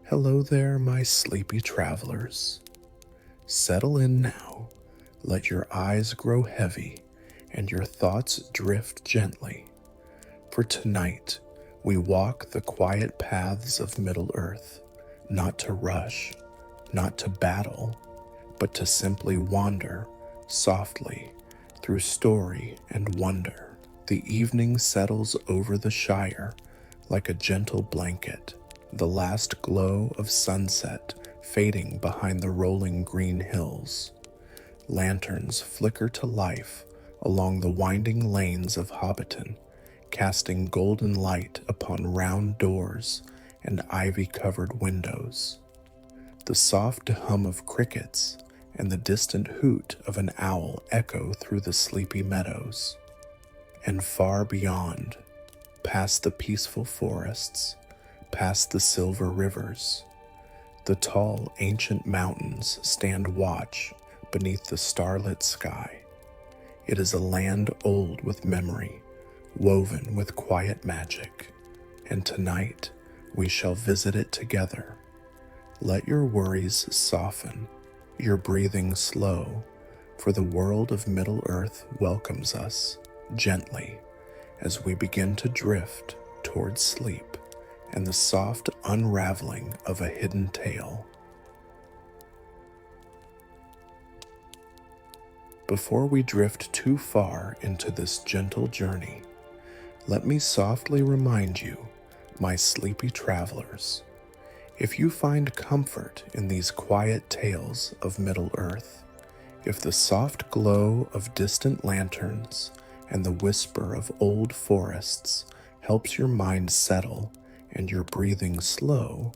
Hello there, my sleepy travelers. Settle in now. Let your eyes grow heavy and your thoughts drift gently. For tonight, we walk the quiet paths of Middle-earth, not to rush, not to battle, but to simply wander softly through story and wonder. The evening settles over the Shire like a gentle blanket, the last glow of sunset fading behind the rolling green hills. Lanterns flicker to life along the winding lanes of Hobbiton, casting golden light upon round doors and ivy-covered windows. The soft hum of crickets and the distant hoot of an owl echo through the sleepy meadows. And far beyond, past the peaceful forests, past the silver rivers, the tall ancient mountains stand watch beneath the starlit sky. It is a land old with memory, woven with quiet magic, and tonight we shall visit it together. Let your worries soften, your breathing slow, for the world of Middle-earth welcomes us gently as we begin to drift towards sleep and the soft unraveling of a hidden tale. Before we drift too far into this gentle journey, let me softly remind you, my sleepy travelers, if you find comfort in these quiet tales of Middle-earth, if the soft glow of distant lanterns and the whisper of old forests helps your mind settle and your breathing slow,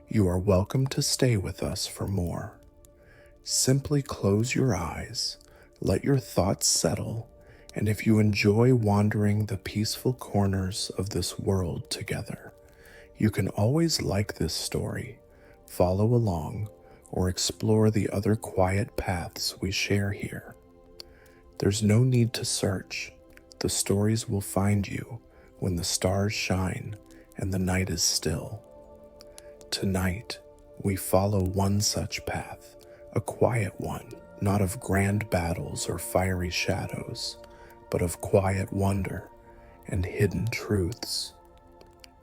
you are welcome to stay with us for more. Simply close your eyes, let your thoughts settle, and if you enjoy wandering the peaceful corners of this world together, you can always like this story, follow along, or explore the other quiet paths we share here. There's no need to search. The stories will find you when the stars shine and the night is still. Tonight, we follow one such path, a quiet one, not of grand battles or fiery shadows, but of quiet wonder and hidden truths.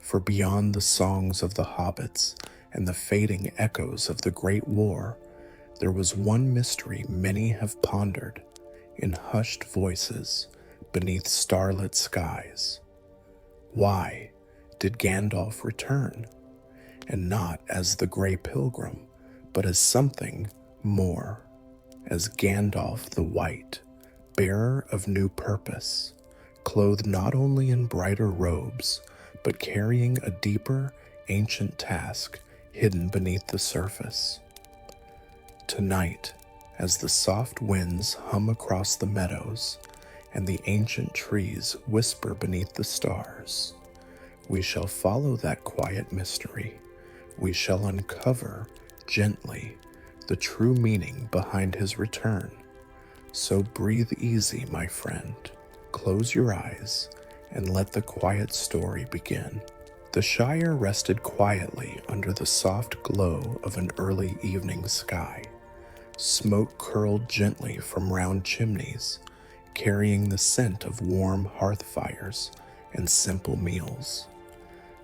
For beyond the songs of the hobbits and the fading echoes of the Great War, there was one mystery many have pondered in hushed voices beneath starlit skies. Why did Gandalf return? And not as the Grey Pilgrim, but as something more, as Gandalf the White, bearer of new purpose, clothed not only in brighter robes, but carrying a deeper, ancient task hidden beneath the surface. Tonight, as the soft winds hum across the meadows and the ancient trees whisper beneath the stars, we shall follow that quiet mystery. We shall uncover, gently, the true meaning behind his return. So breathe easy, my friend. Close your eyes and let the quiet story begin. The Shire rested quietly under the soft glow of an early evening sky. Smoke curled gently from round chimneys, carrying the scent of warm hearth fires and simple meals.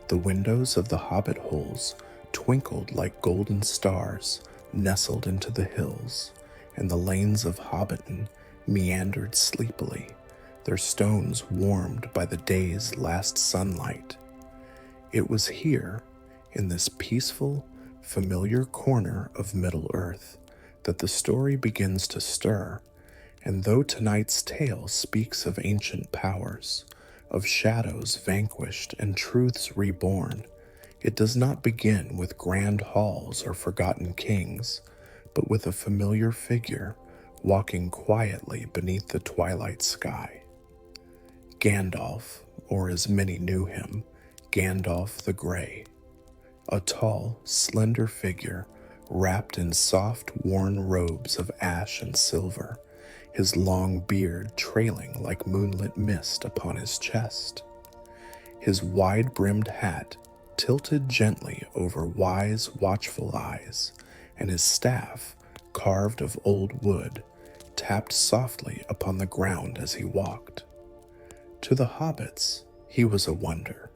The windows of the hobbit holes twinkled like golden stars nestled into the hills, and the lanes of Hobbiton meandered sleepily, their stones warmed by the day's last sunlight. It was here, in this peaceful, familiar corner of Middle-earth, that the story begins to stir, and though tonight's tale speaks of ancient powers, of shadows vanquished and truths reborn, it does not begin with grand halls or forgotten kings, but with a familiar figure walking quietly beneath the twilight sky. Gandalf, or as many knew him, Gandalf the Grey, a tall, slender figure wrapped in soft, worn robes of ash and silver, his long beard trailing like moonlit mist upon his chest. His wide-brimmed hat, tilted gently over wise, watchful eyes, and his staff, carved of old wood, tapped softly upon the ground as he walked. To the hobbits, he was a wonder,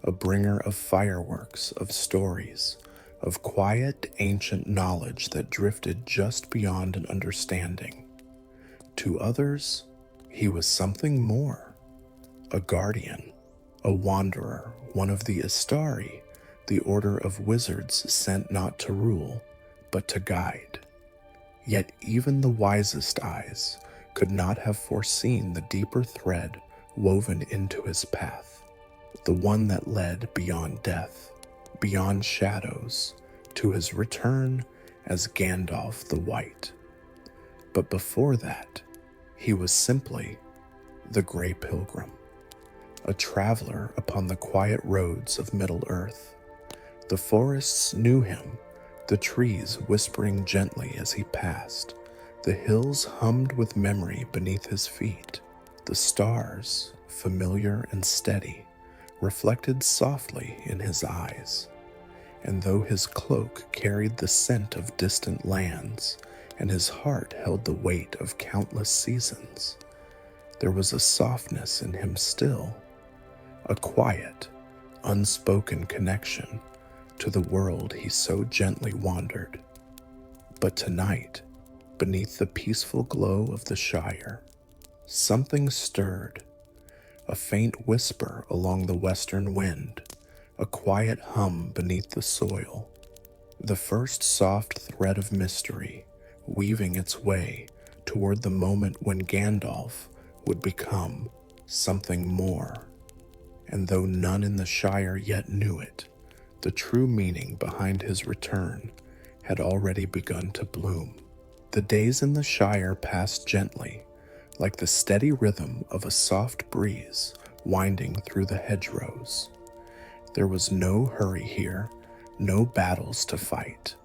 a bringer of fireworks, of stories, of quiet, ancient knowledge that drifted just beyond an understanding. To others, he was something more, a guardian, a wanderer, one of the Istari, the order of wizards sent not to rule, but to guide. Yet even the wisest eyes could not have foreseen the deeper thread woven into his path, the one that led beyond death, beyond shadows, to his return as Gandalf the White. But before that, he was simply the Grey Pilgrim, a traveler upon the quiet roads of Middle-earth. The forests knew him, the trees whispering gently as he passed. The hills hummed with memory beneath his feet. The stars, familiar and steady, reflected softly in his eyes. And though his cloak carried the scent of distant lands, and his heart held the weight of countless seasons, there was a softness in him still, a quiet, unspoken connection to the world he so gently wandered. But tonight, beneath the peaceful glow of the Shire, something stirred, a faint whisper along the western wind, a quiet hum beneath the soil, the first soft thread of mystery weaving its way toward the moment when Gandalf would become something more. And though none in the Shire yet knew it, the true meaning behind his return had already begun to bloom. The days in the Shire passed gently, like the steady rhythm of a soft breeze winding through the hedgerows. There was no hurry here, no battles to fight,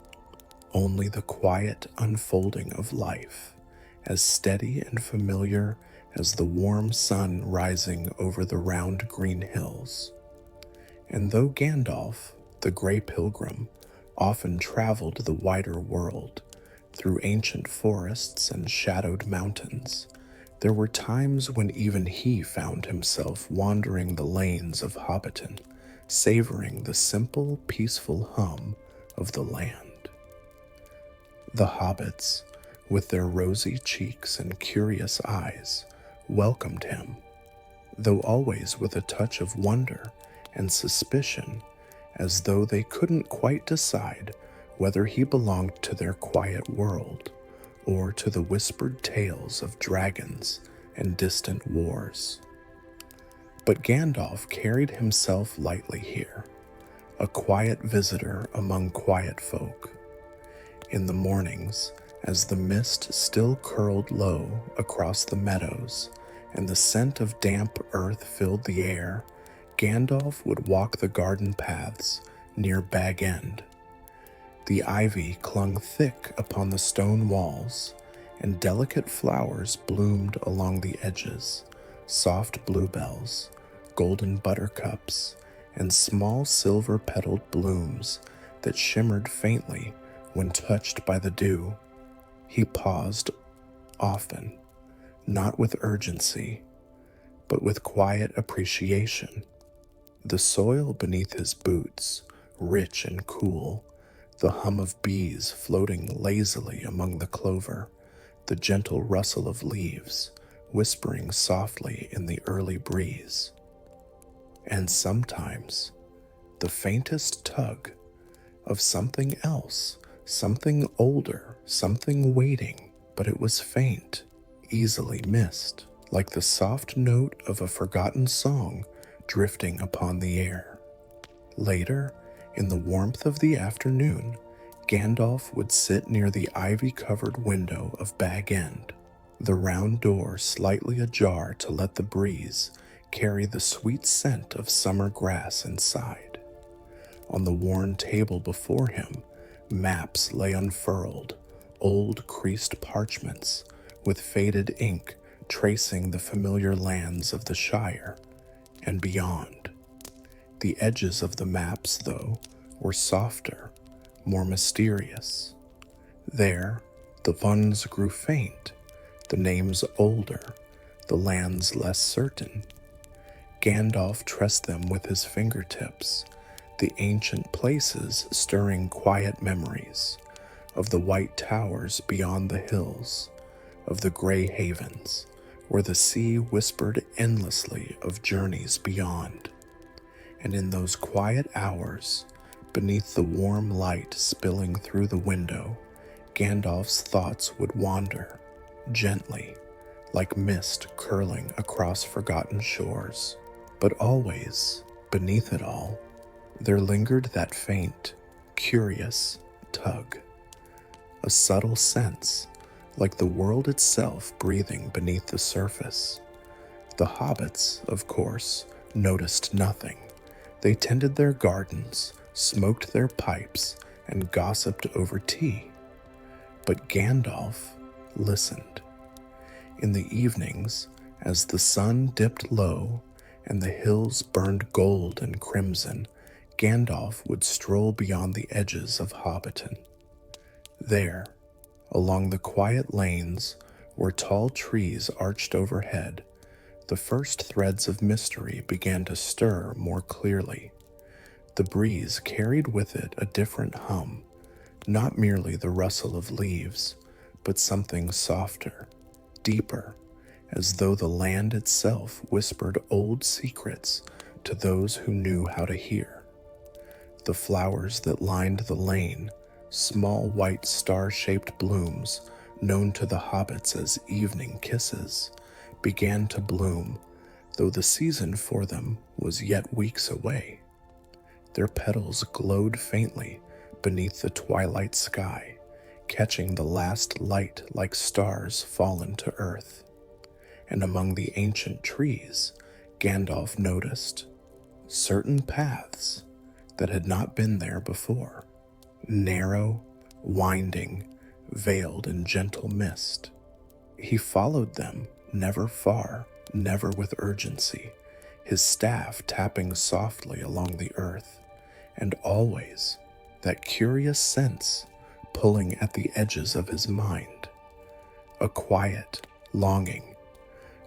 only the quiet unfolding of life, as steady and familiar as the warm sun rising over the round green hills. And though Gandalf, the Grey Pilgrim, often traveled the wider world, through ancient forests and shadowed mountains, there were times when even he found himself wandering the lanes of Hobbiton, savoring the simple, peaceful hum of the land. The hobbits, with their rosy cheeks and curious eyes, welcomed him, though always with a touch of wonder and suspicion, as though they couldn't quite decide whether he belonged to their quiet world or to the whispered tales of dragons and distant wars. But Gandalf carried himself lightly here, a quiet visitor among quiet folk. In the mornings, as the mist still curled low across the meadows and the scent of damp earth filled the air, Gandalf would walk the garden paths near Bag End. The ivy clung thick upon the stone walls, and delicate flowers bloomed along the edges, soft bluebells, golden buttercups, and small silver-petaled blooms that shimmered faintly when touched by the dew. He paused often, not with urgency, but with quiet appreciation. The soil beneath his boots, rich and cool, the hum of bees floating lazily among the clover, the gentle rustle of leaves whispering softly in the early breeze. And sometimes the faintest tug of something else, something older, something waiting, but it was faint, easily missed, like the soft note of a forgotten song drifting upon the air. Later, in the warmth of the afternoon, Gandalf would sit near the ivy-covered window of Bag End, the round door slightly ajar to let the breeze carry the sweet scent of summer grass inside. On the worn table before him, maps lay unfurled, old creased parchments with faded ink tracing the familiar lands of the Shire and beyond. The edges of the maps, though, were softer, more mysterious. There, the funds grew faint, the names older, the lands less certain. Gandalf traced them with his fingertips, the ancient places stirring quiet memories of the white towers beyond the hills, of the gray havens, where the sea whispered endlessly of journeys beyond. And in those quiet hours, beneath the warm light spilling through the window, Gandalf's thoughts would wander, gently, like mist curling across forgotten shores. But always, beneath it all, there lingered that faint, curious tug, a subtle sense, like the world itself breathing beneath the surface. The hobbits, of course, noticed nothing. They tended their gardens, smoked their pipes, and gossiped over tea. But Gandalf listened. In the evenings, as the sun dipped low and the hills burned gold and crimson, Gandalf would stroll beyond the edges of Hobbiton. There, along the quiet lanes where tall trees arched overhead, the first threads of mystery began to stir more clearly. The breeze carried with it a different hum, not merely the rustle of leaves, but something softer, deeper, as though the land itself whispered old secrets to those who knew how to hear. The flowers that lined the lane, small white star-shaped blooms known to the hobbits as evening kisses, began to bloom, though the season for them was yet weeks away. Their petals glowed faintly beneath the twilight sky, catching the last light like stars fallen to earth. And among the ancient trees, Gandalf noticed certain paths that had not been there before, narrow, winding, veiled in gentle mist. He followed them, never far, never with urgency, his staff tapping softly along the earth, and always that curious sense pulling at the edges of his mind, a quiet longing,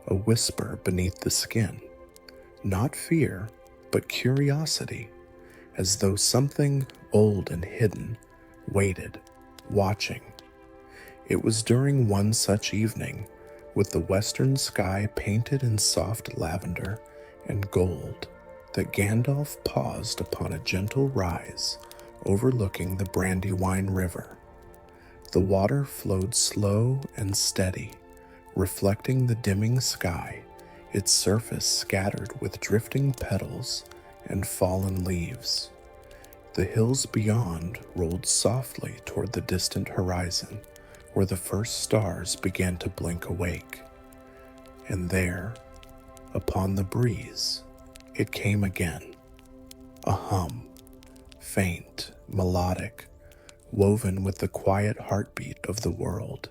a whisper beneath the skin, not fear, but curiosity, as though something old and hidden waited, watching. It was during one such evening, with the western sky painted in soft lavender and gold, that Gandalf paused upon a gentle rise overlooking the Brandywine River. The water flowed slow and steady, reflecting the dimming sky, its surface scattered with drifting petals and fallen leaves. The hills beyond rolled softly toward the distant horizon, where the first stars began to blink awake. And there, upon the breeze, it came again, a hum, faint, melodic, woven with the quiet heartbeat of the world.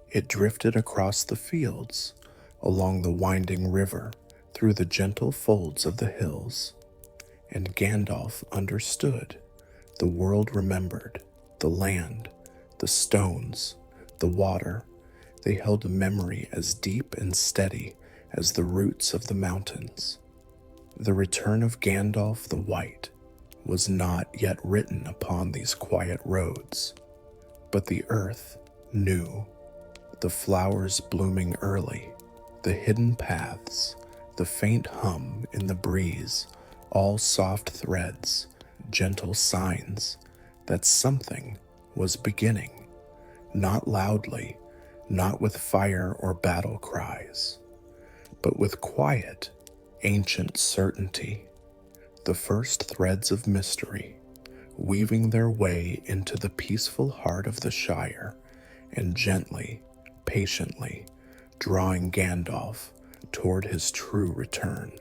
It drifted across the fields, along the winding river, through the gentle folds of the hills. And Gandalf understood. The world remembered, the land, the stones, the water. They held a memory as deep and steady as the roots of the mountains. The return of Gandalf the White was not yet written upon these quiet roads, but the earth knew. The flowers blooming early, the hidden paths, the faint hum in the breeze, all soft threads, gentle signs that something was beginning, not loudly, not with fire or battle cries, but with quiet, ancient certainty, the first threads of mystery, weaving their way into the peaceful heart of the Shire, and gently, patiently, drawing Gandalf toward his true return.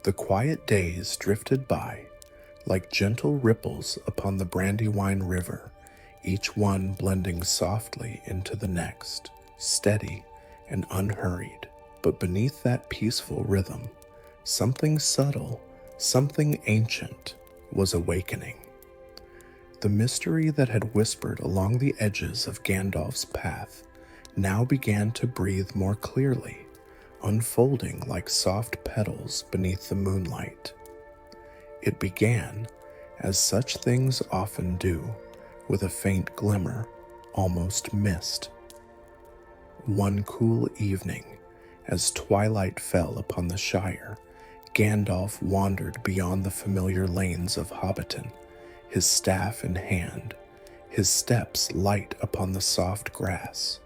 The quiet days drifted by, like gentle ripples upon the Brandywine River, each one blending softly into the next, steady and unhurried. But beneath that peaceful rhythm, something subtle Something ancient was awakening. The mystery that had whispered along the edges of Gandalf's path now began to breathe more clearly, unfolding like soft petals beneath the moonlight. It began, as such things often do, with a faint glimmer, almost mist. One cool evening, as twilight fell upon the Shire, Gandalf wandered beyond the familiar lanes of Hobbiton, his staff in hand, his steps light upon the soft grass.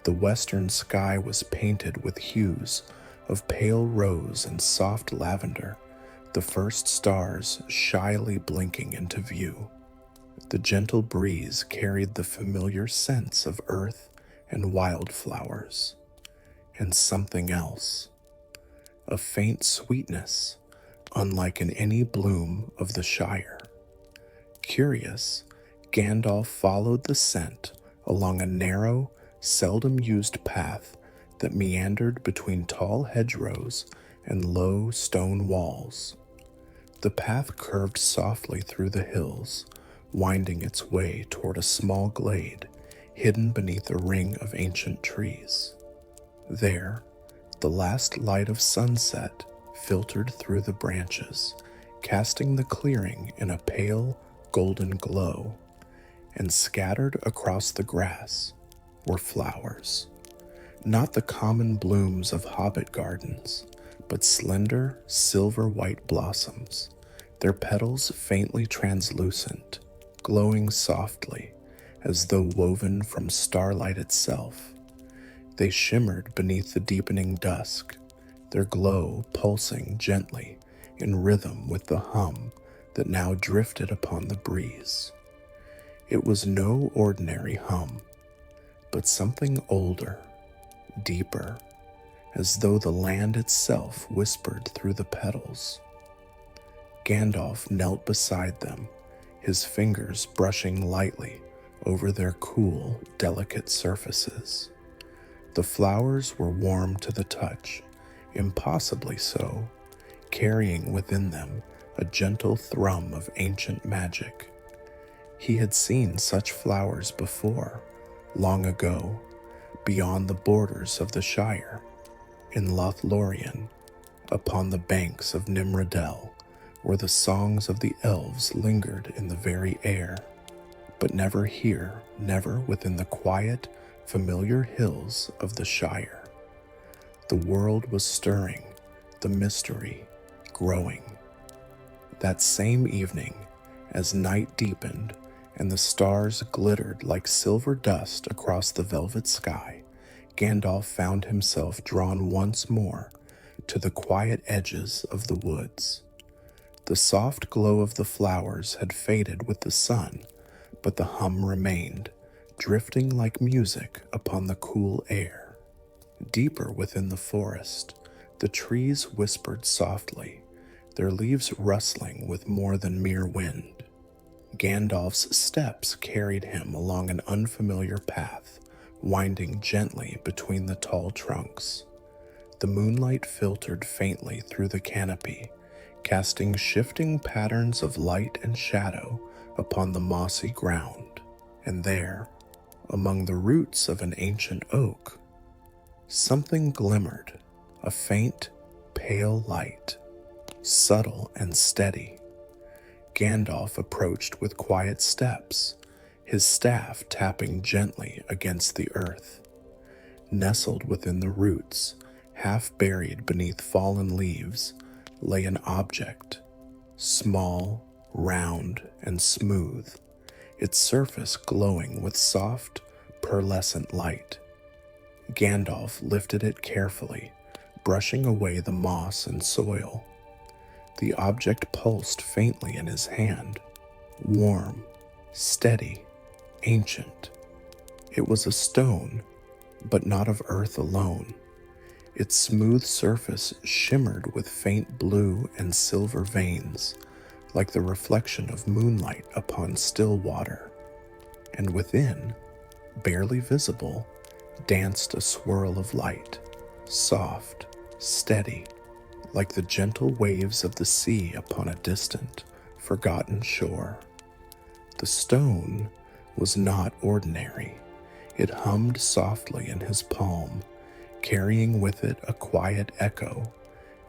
The western sky was painted with hues of pale rose and soft lavender, the first stars shyly blinking into view. The gentle breeze carried the familiar scents of earth and wildflowers, and something else, a faint sweetness, unlike in any bloom of the Shire. Curious, Gandalf followed the scent along a narrow, seldom used path that meandered between tall hedgerows and low stone walls. The path curved softly through the hills, winding its way toward a small glade hidden beneath a ring of ancient trees. There, the last light of sunset filtered through the branches, casting the clearing in a pale, golden glow, and scattered across the grass were flowers. Not the common blooms of hobbit gardens, but slender, silver-white blossoms, their petals faintly translucent, glowing softly as though woven from starlight itself. They shimmered beneath the deepening dusk, their glow pulsing gently in rhythm with the hum that now drifted upon the breeze. It was no ordinary hum, but something older, deeper, as though the land itself whispered through the petals. Gandalf knelt beside them, his fingers brushing lightly over their cool, delicate surfaces. The flowers were warm to the touch, impossibly so, carrying within them a gentle thrum of ancient magic. He had seen such flowers before, long ago, beyond the borders of the Shire, in Lothlorien, upon the banks of Nimrodel, where the songs of the elves lingered in the very air, but never here, never within the quiet, familiar hills of the Shire. The world was stirring, the mystery growing. That same evening, as night deepened and the stars glittered like silver dust across the velvet sky, Gandalf found himself drawn once more to the quiet edges of the woods. The soft glow of the flowers had faded with the sun, but the hum remained, drifting like music upon the cool air. Deeper within the forest, the trees whispered softly, their leaves rustling with more than mere wind. Gandalf's steps carried him along an unfamiliar path, winding gently between the tall trunks. The moonlight filtered faintly through the canopy, casting shifting patterns of light and shadow upon the mossy ground. And there, among the roots of an ancient oak, something glimmered, a faint, pale light, subtle and steady. Gandalf approached with quiet steps, his staff tapping gently against the earth. Nestled within the roots, half buried beneath fallen leaves, lay an object, small, round, and smooth, its surface glowing with soft, pearlescent light. Gandalf lifted it carefully, brushing away the moss and soil. The object pulsed faintly in his hand, warm, steady, ancient. It was a stone, but not of earth alone. Its smooth surface shimmered with faint blue and silver veins, like the reflection of moonlight upon still water. And within, barely visible, danced a swirl of light, soft, steady, like the gentle waves of the sea upon a distant, forgotten shore. The stone was not ordinary. It hummed softly in his palm, carrying with it a quiet echo,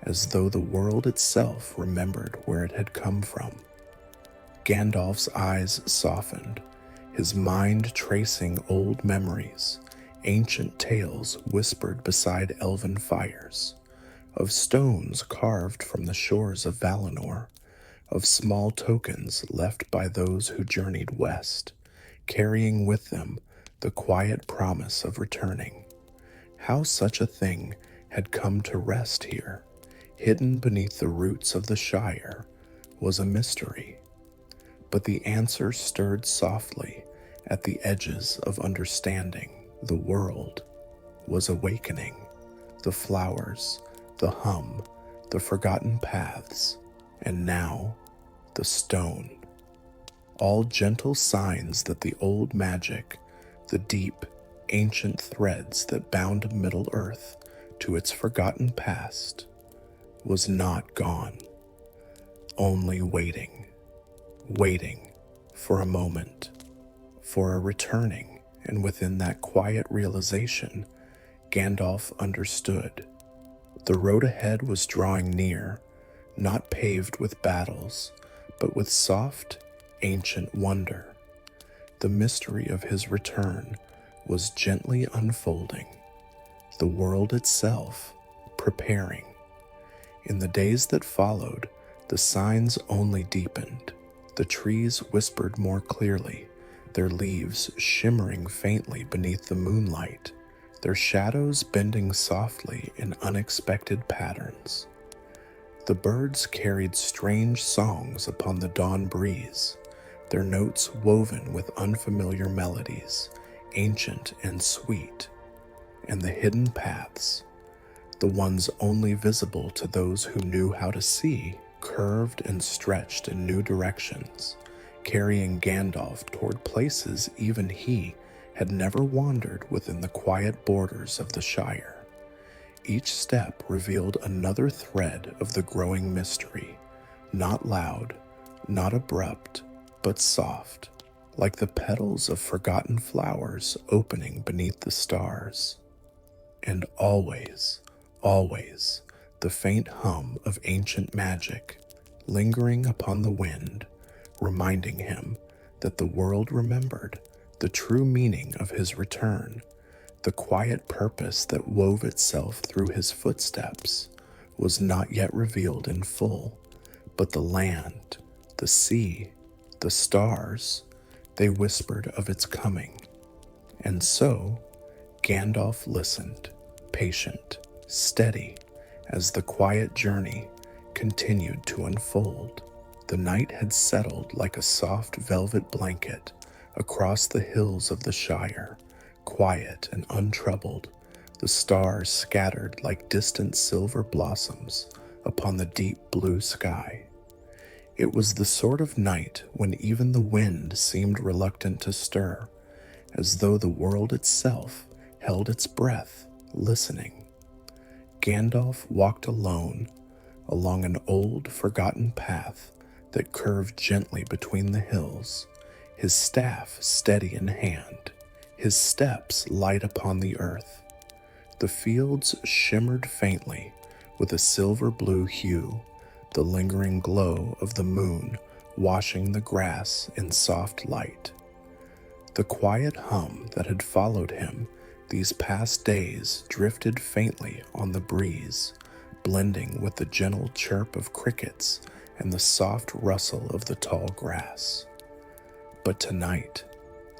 as though the world itself remembered where it had come from. Gandalf's eyes softened, his mind tracing old memories, ancient tales whispered beside elven fires, of stones carved from the shores of Valinor, of small tokens left by those who journeyed west, carrying with them the quiet promise of returning. How such a thing had come to rest here, hidden beneath the roots of the Shire, was a mystery. But the answer stirred softly at the edges of understanding. The world was awakening. The flowers, the hum, the forgotten paths, and now the stone. All gentle signs that the old magic, the deep, ancient threads that bound Middle-earth to its forgotten past, was not gone, only waiting for a moment, for a returning, and within that quiet realization, Gandalf understood. The road ahead was drawing near, not paved with battles, but with soft, ancient wonder. The mystery of his return was gently unfolding, the world itself preparing. In the days that followed, the signs only deepened. The trees whispered more clearly, their leaves shimmering faintly beneath the moonlight, their shadows bending softly in unexpected patterns. The birds carried strange songs upon the dawn breeze, their notes woven with unfamiliar melodies, ancient and sweet. And the hidden paths, the ones only visible to those who knew how to see, curved and stretched in new directions, carrying Gandalf toward places even he had never wandered within the quiet borders of the Shire. Each step revealed another thread of the growing mystery, not loud, not abrupt, but soft, like the petals of forgotten flowers opening beneath the stars. And always, the faint hum of ancient magic, lingering upon the wind, reminding him that the world remembered the true meaning of his return. The quiet purpose that wove itself through his footsteps was not yet revealed in full, but the land, the sea, the stars, they whispered of its coming. And so, Gandalf listened, patient, steady, as the quiet journey continued to unfold. The night had settled like a soft velvet blanket across the hills of the Shire, quiet and untroubled, the stars scattered like distant silver blossoms upon the deep blue sky. It was the sort of night when even the wind seemed reluctant to stir, as though the world itself held its breath, listening. Gandalf walked alone along an old, forgotten path that curved gently between the hills, his staff steady in hand, his steps light upon the earth. The fields shimmered faintly with a silver-blue hue, the lingering glow of the moon washing the grass in soft light. The quiet hum that had followed him these past days drifted faintly on the breeze, blending with the gentle chirp of crickets and the soft rustle of the tall grass. But tonight,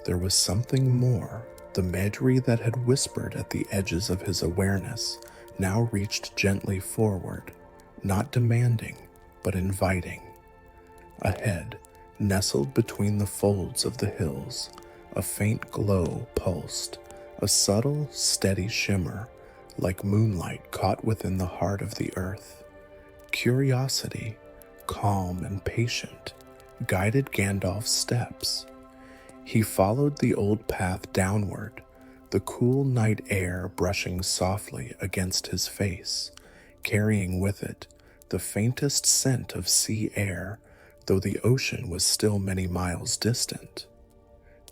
there was something more. The Medri that had whispered at the edges of his awareness now reached gently forward, not demanding, but inviting. Ahead, nestled between the folds of the hills, a faint glow pulsed, a subtle, steady shimmer, like moonlight caught within the heart of the earth. Curiosity, calm and patient, guided Gandalf's steps. He followed the old path downward, the cool night air brushing softly against his face, carrying with it the faintest scent of sea air, though the ocean was still many miles distant.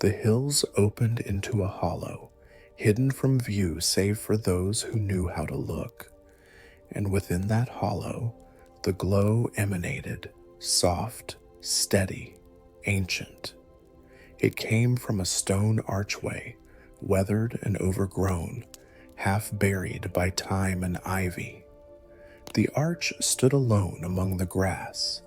The hills opened into a hollow, hidden from view save for those who knew how to look, and within that hollow, the glow emanated, soft, steady, ancient. It came from a stone archway, weathered and overgrown, half buried by time and ivy. The arch stood alone among the grass,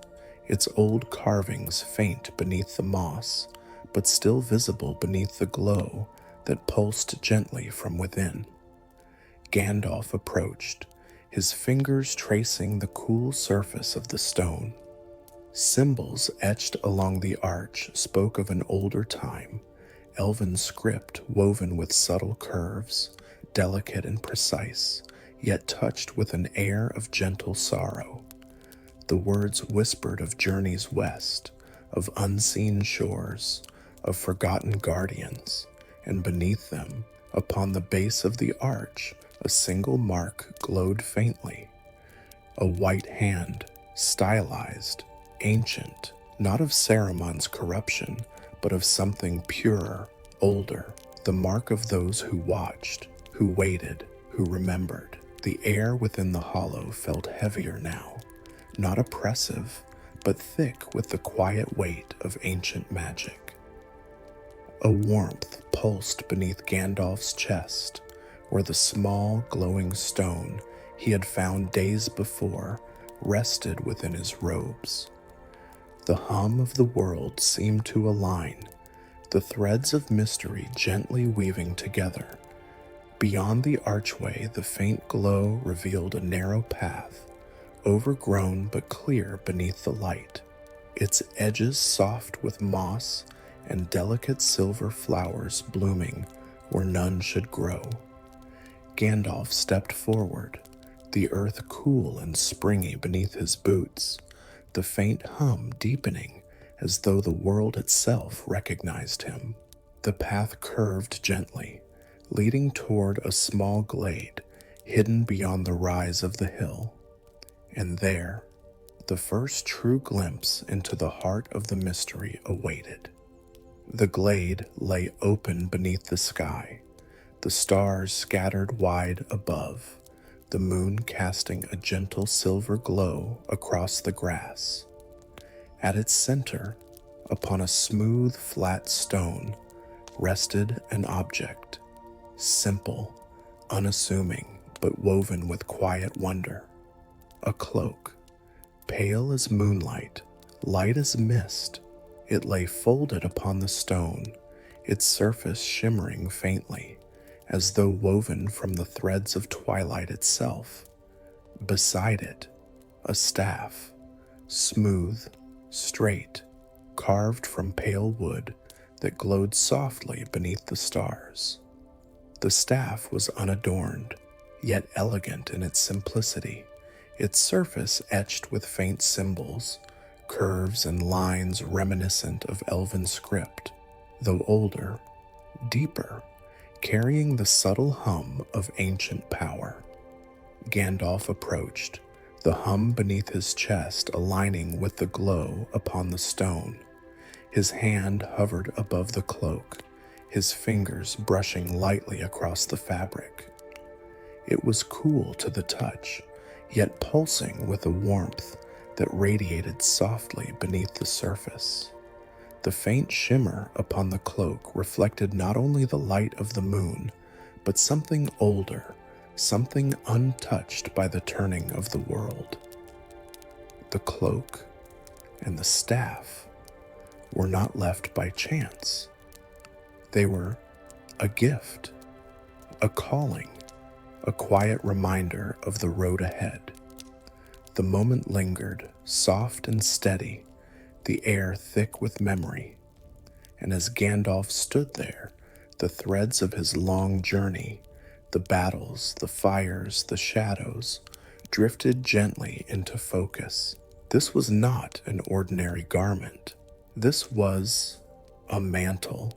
its old carvings faint beneath the moss, but still visible beneath the glow that pulsed gently from within. Gandalf approached, his fingers tracing the cool surface of the stone. Symbols etched along the arch spoke of an older time, elven script woven with subtle curves, delicate and precise, yet touched with an air of gentle sorrow. The words whispered of journeys west, of unseen shores, of forgotten guardians, and beneath them, upon the base of the arch, a single mark glowed faintly. A white hand, stylized, ancient, not of Saruman's corruption, but of something purer, older, the mark of those who watched, who waited, who remembered. The air within the hollow felt heavier now, not oppressive, but thick with the quiet weight of ancient magic. A warmth pulsed beneath Gandalf's chest, where the small, glowing stone he had found days before rested within his robes. The hum of the world seemed to align, the threads of mystery gently weaving together. Beyond the archway, the faint glow revealed a narrow path, overgrown but clear beneath the light, its edges soft with moss and delicate silver flowers blooming where none should grow. Gandalf stepped forward, the earth cool and springy beneath his boots, the faint hum deepening as though the world itself recognized him. The path curved gently, leading toward a small glade hidden beyond the rise of the hill. And there, the first true glimpse into the heart of the mystery awaited. The glade lay open beneath the sky, the stars scattered wide above, the moon casting a gentle silver glow across the grass. At its center, upon a smooth, flat stone, rested an object, simple, unassuming, but woven with quiet wonder. A cloak, pale as moonlight, light as mist. It lay folded upon the stone, its surface shimmering faintly, as though woven from the threads of twilight itself. Beside it, a staff, smooth, straight, carved from pale wood that glowed softly beneath the stars. The staff was unadorned, yet elegant in its simplicity, its surface etched with faint symbols, curves and lines reminiscent of elven script, though older, deeper, carrying the subtle hum of ancient power. Gandalf approached, the hum beneath his chest aligning with the glow upon the stone. His hand hovered above the cloak, his fingers brushing lightly across the fabric. It was cool to the touch, yet pulsing with a warmth that radiated softly beneath the surface. The faint shimmer upon the cloak reflected not only the light of the moon, but something older, something untouched by the turning of the world. The cloak and the staff were not left by chance. They were a gift, a calling, a quiet reminder of the road ahead. The moment lingered, soft and steady, the air thick with memory, and as Gandalf stood there, the threads of his long journey, the battles, the fires, the shadows, drifted gently into focus. This was not an ordinary garment. This was a mantle,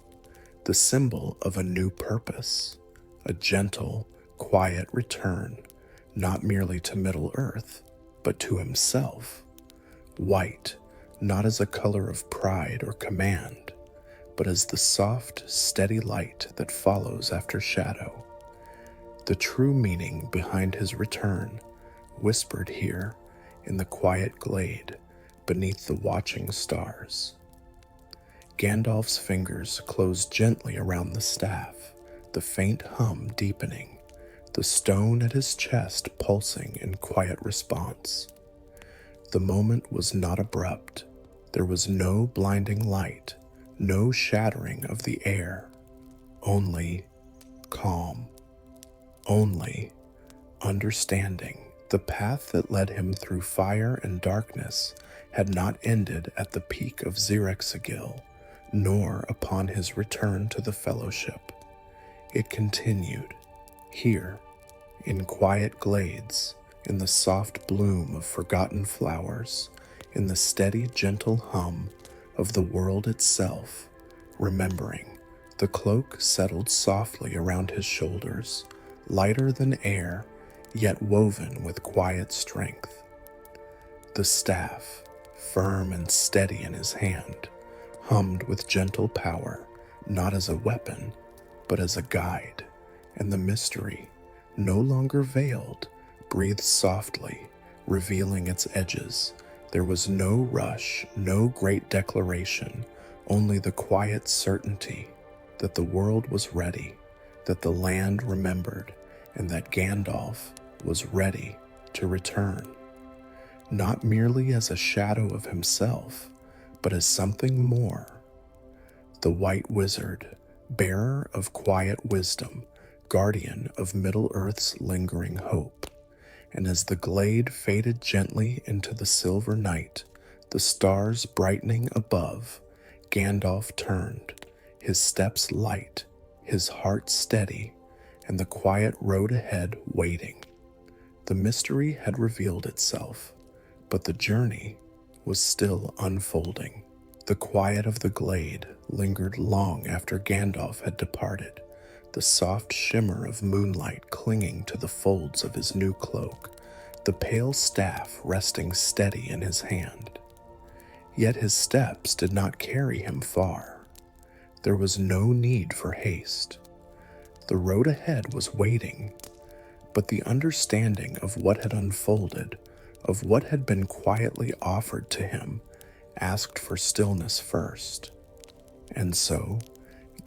the symbol of a new purpose, a gentle, quiet return, not merely to Middle-earth, but to himself. White, not as a color of pride or command, but as the soft, steady light that follows after shadow. The true meaning behind his return, whispered here in the quiet glade beneath the watching stars. Gandalf's fingers closed gently around the staff, the faint hum deepening, the stone at his chest pulsing in quiet response. The moment was not abrupt. There was no blinding light, no shattering of the air, only calm, only understanding. The path that led him through fire and darkness had not ended at the peak of Xyrexagil, nor upon his return to the Fellowship. It continued, here, in quiet glades, in the soft bloom of forgotten flowers, in the steady, gentle hum of the world itself, remembering. The cloak settled softly around his shoulders, lighter than air, yet woven with quiet strength. The staff, firm and steady in his hand, hummed with gentle power, not as a weapon, but as a guide, and the mystery, no longer veiled, breathed softly, revealing its edges. There was no rush, no great declaration, only the quiet certainty that the world was ready, that the land remembered, and that Gandalf was ready to return, not merely as a shadow of himself, but as something more. The White Wizard, bearer of quiet wisdom, guardian of Middle-earth's lingering hope. And as the glade faded gently into the silver night, the stars brightening above, Gandalf turned, his steps light, his heart steady, and the quiet road ahead waiting. The mystery had revealed itself, but the journey was still unfolding. The quiet of the glade lingered long after Gandalf had departed, the soft shimmer of moonlight clinging to the folds of his new cloak, the pale staff resting steady in his hand. Yet his steps did not carry him far. There was no need for haste. The road ahead was waiting, but the understanding of what had unfolded, of what had been quietly offered to him, asked for stillness first. And so,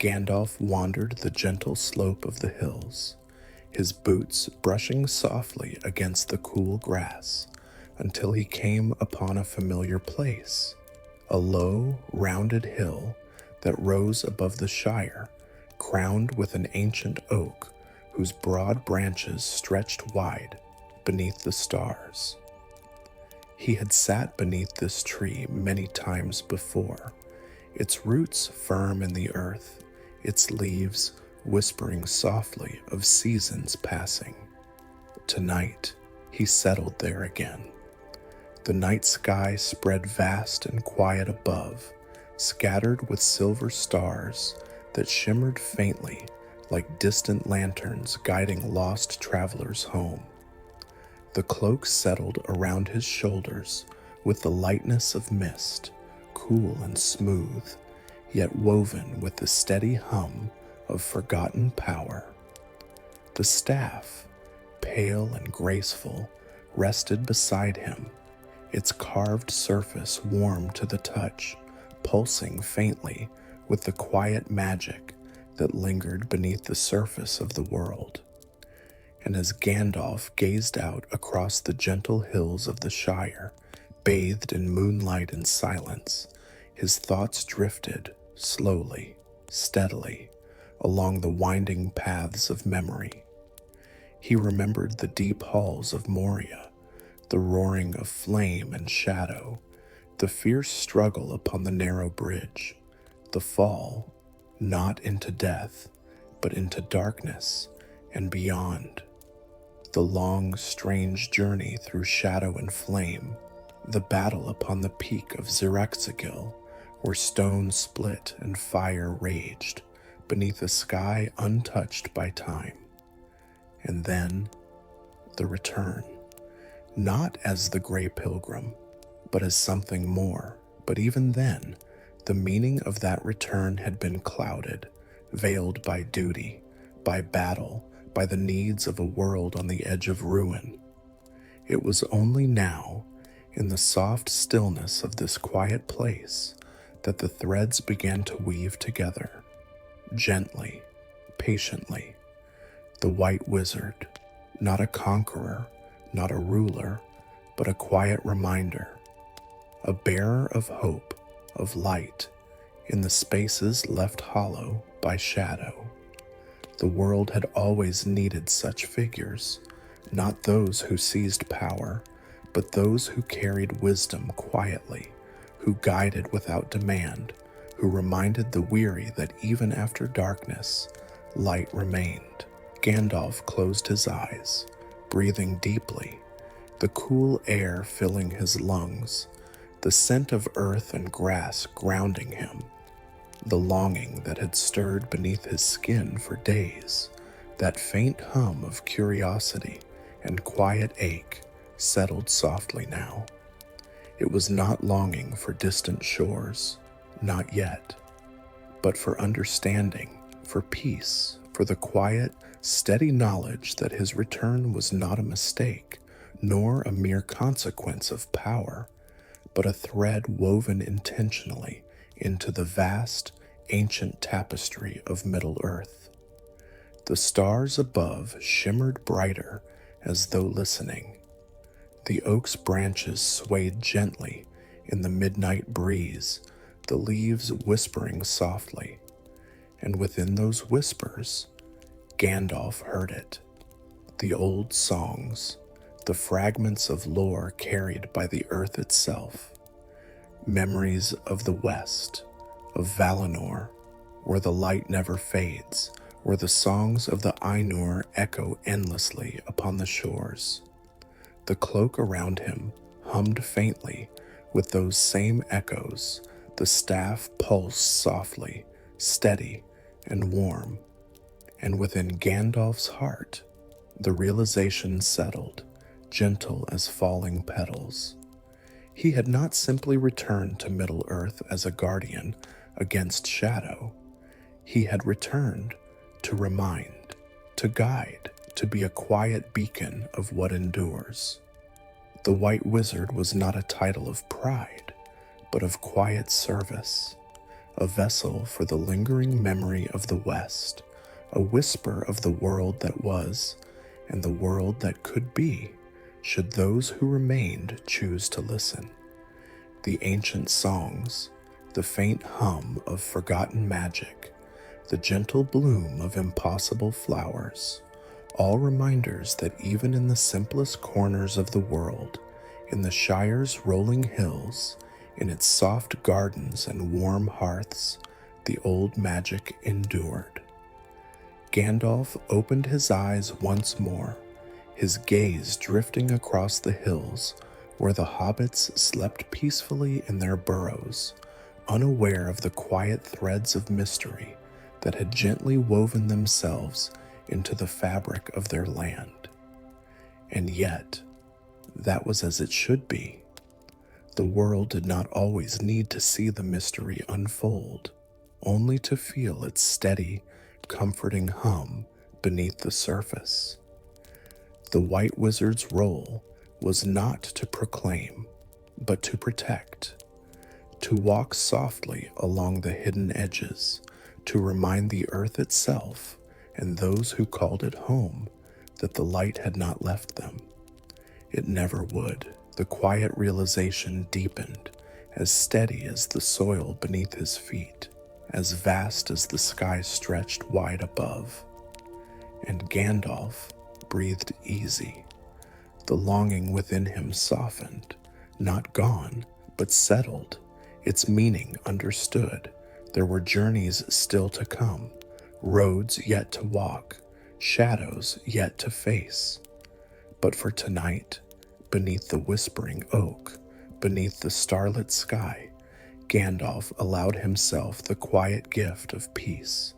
Gandalf wandered the gentle slope of the hills, his boots brushing softly against the cool grass, until he came upon a familiar place, a low, rounded hill that rose above the Shire, crowned with an ancient oak whose broad branches stretched wide beneath the stars. He had sat beneath this tree many times before, its roots firm in the earth, its leaves whispering softly of seasons passing. Tonight, he settled there again. The night sky spread vast and quiet above, scattered with silver stars that shimmered faintly like distant lanterns guiding lost travelers home. The cloak settled around his shoulders with the lightness of mist, cool and smooth, yet woven with the steady hum of forgotten power. The staff, pale and graceful, rested beside him, its carved surface warm to the touch, pulsing faintly with the quiet magic that lingered beneath the surface of the world. And as Gandalf gazed out across the gentle hills of the Shire, bathed in moonlight and silence, his thoughts drifted slowly, steadily, along the winding paths of memory. He remembered the deep halls of Moria, the roaring of flame and shadow, the fierce struggle upon the narrow bridge, the fall, not into death, but into darkness and beyond. The long, strange journey through shadow and flame, the battle upon the peak of Xyrexagil, where stone split and fire raged, beneath a sky untouched by time. And then, the return, not as the Grey Pilgrim, but as something more. But even then, the meaning of that return had been clouded, veiled by duty, by battle, by the needs of a world on the edge of ruin. It was only now, in the soft stillness of this quiet place, that the threads began to weave together. Gently, patiently, the White Wizard, not a conqueror, not a ruler, but a quiet reminder, a bearer of hope, of light, in the spaces left hollow by shadow. The world had always needed such figures, not those who seized power, but those who carried wisdom quietly, who guided without demand, who reminded the weary that even after darkness, light remained. Gandalf closed his eyes, breathing deeply, the cool air filling his lungs, the scent of earth and grass grounding him. The longing that had stirred beneath his skin for days, that faint hum of curiosity and quiet ache, settled softly now. It was not longing for distant shores, not yet, but for understanding, for peace, for the quiet, steady knowledge that his return was not a mistake, nor a mere consequence of power, but a thread woven intentionally into the vast, ancient tapestry of Middle-earth. The stars above shimmered brighter as though listening. The oak's branches swayed gently in the midnight breeze, the leaves whispering softly, and within those whispers, Gandalf heard it. The old songs, the fragments of lore carried by the earth itself, memories of the West, of Valinor, where the light never fades, where the songs of the Ainur echo endlessly upon the shores. The cloak around him hummed faintly with those same echoes, the staff pulsed softly, steady and warm, and within Gandalf's heart, the realization settled, gentle as falling petals. He had not simply returned to Middle-earth as a guardian against shadow. He had returned to remind, to guide, to be a quiet beacon of what endures. The White Wizard was not a title of pride, but of quiet service, a vessel for the lingering memory of the West, a whisper of the world that was, and the world that could be, should those who remained choose to listen. The ancient songs, the faint hum of forgotten magic, the gentle bloom of impossible flowers, all reminders that even in the simplest corners of the world, in the Shire's rolling hills, in its soft gardens and warm hearths, the old magic endured. Gandalf opened his eyes once more, his gaze drifting across the hills where the hobbits slept peacefully in their burrows, unaware of the quiet threads of mystery that had gently woven themselves into the fabric of their land. And yet, that was as it should be. The world did not always need to see the mystery unfold, only to feel its steady, comforting hum beneath the surface. The White Wizard's role was not to proclaim, but to protect, to walk softly along the hidden edges, to remind the earth itself and those who called it home that the light had not left them. It never would. The quiet realization deepened, as steady as the soil beneath his feet, as vast as the sky stretched wide above. And Gandalf breathed easy. The longing within him softened, not gone, but settled, its meaning understood. There were journeys still to come, roads yet to walk, shadows yet to face. But for tonight, beneath the whispering oak, beneath the starlit sky, Gandalf allowed himself the quiet gift of peace.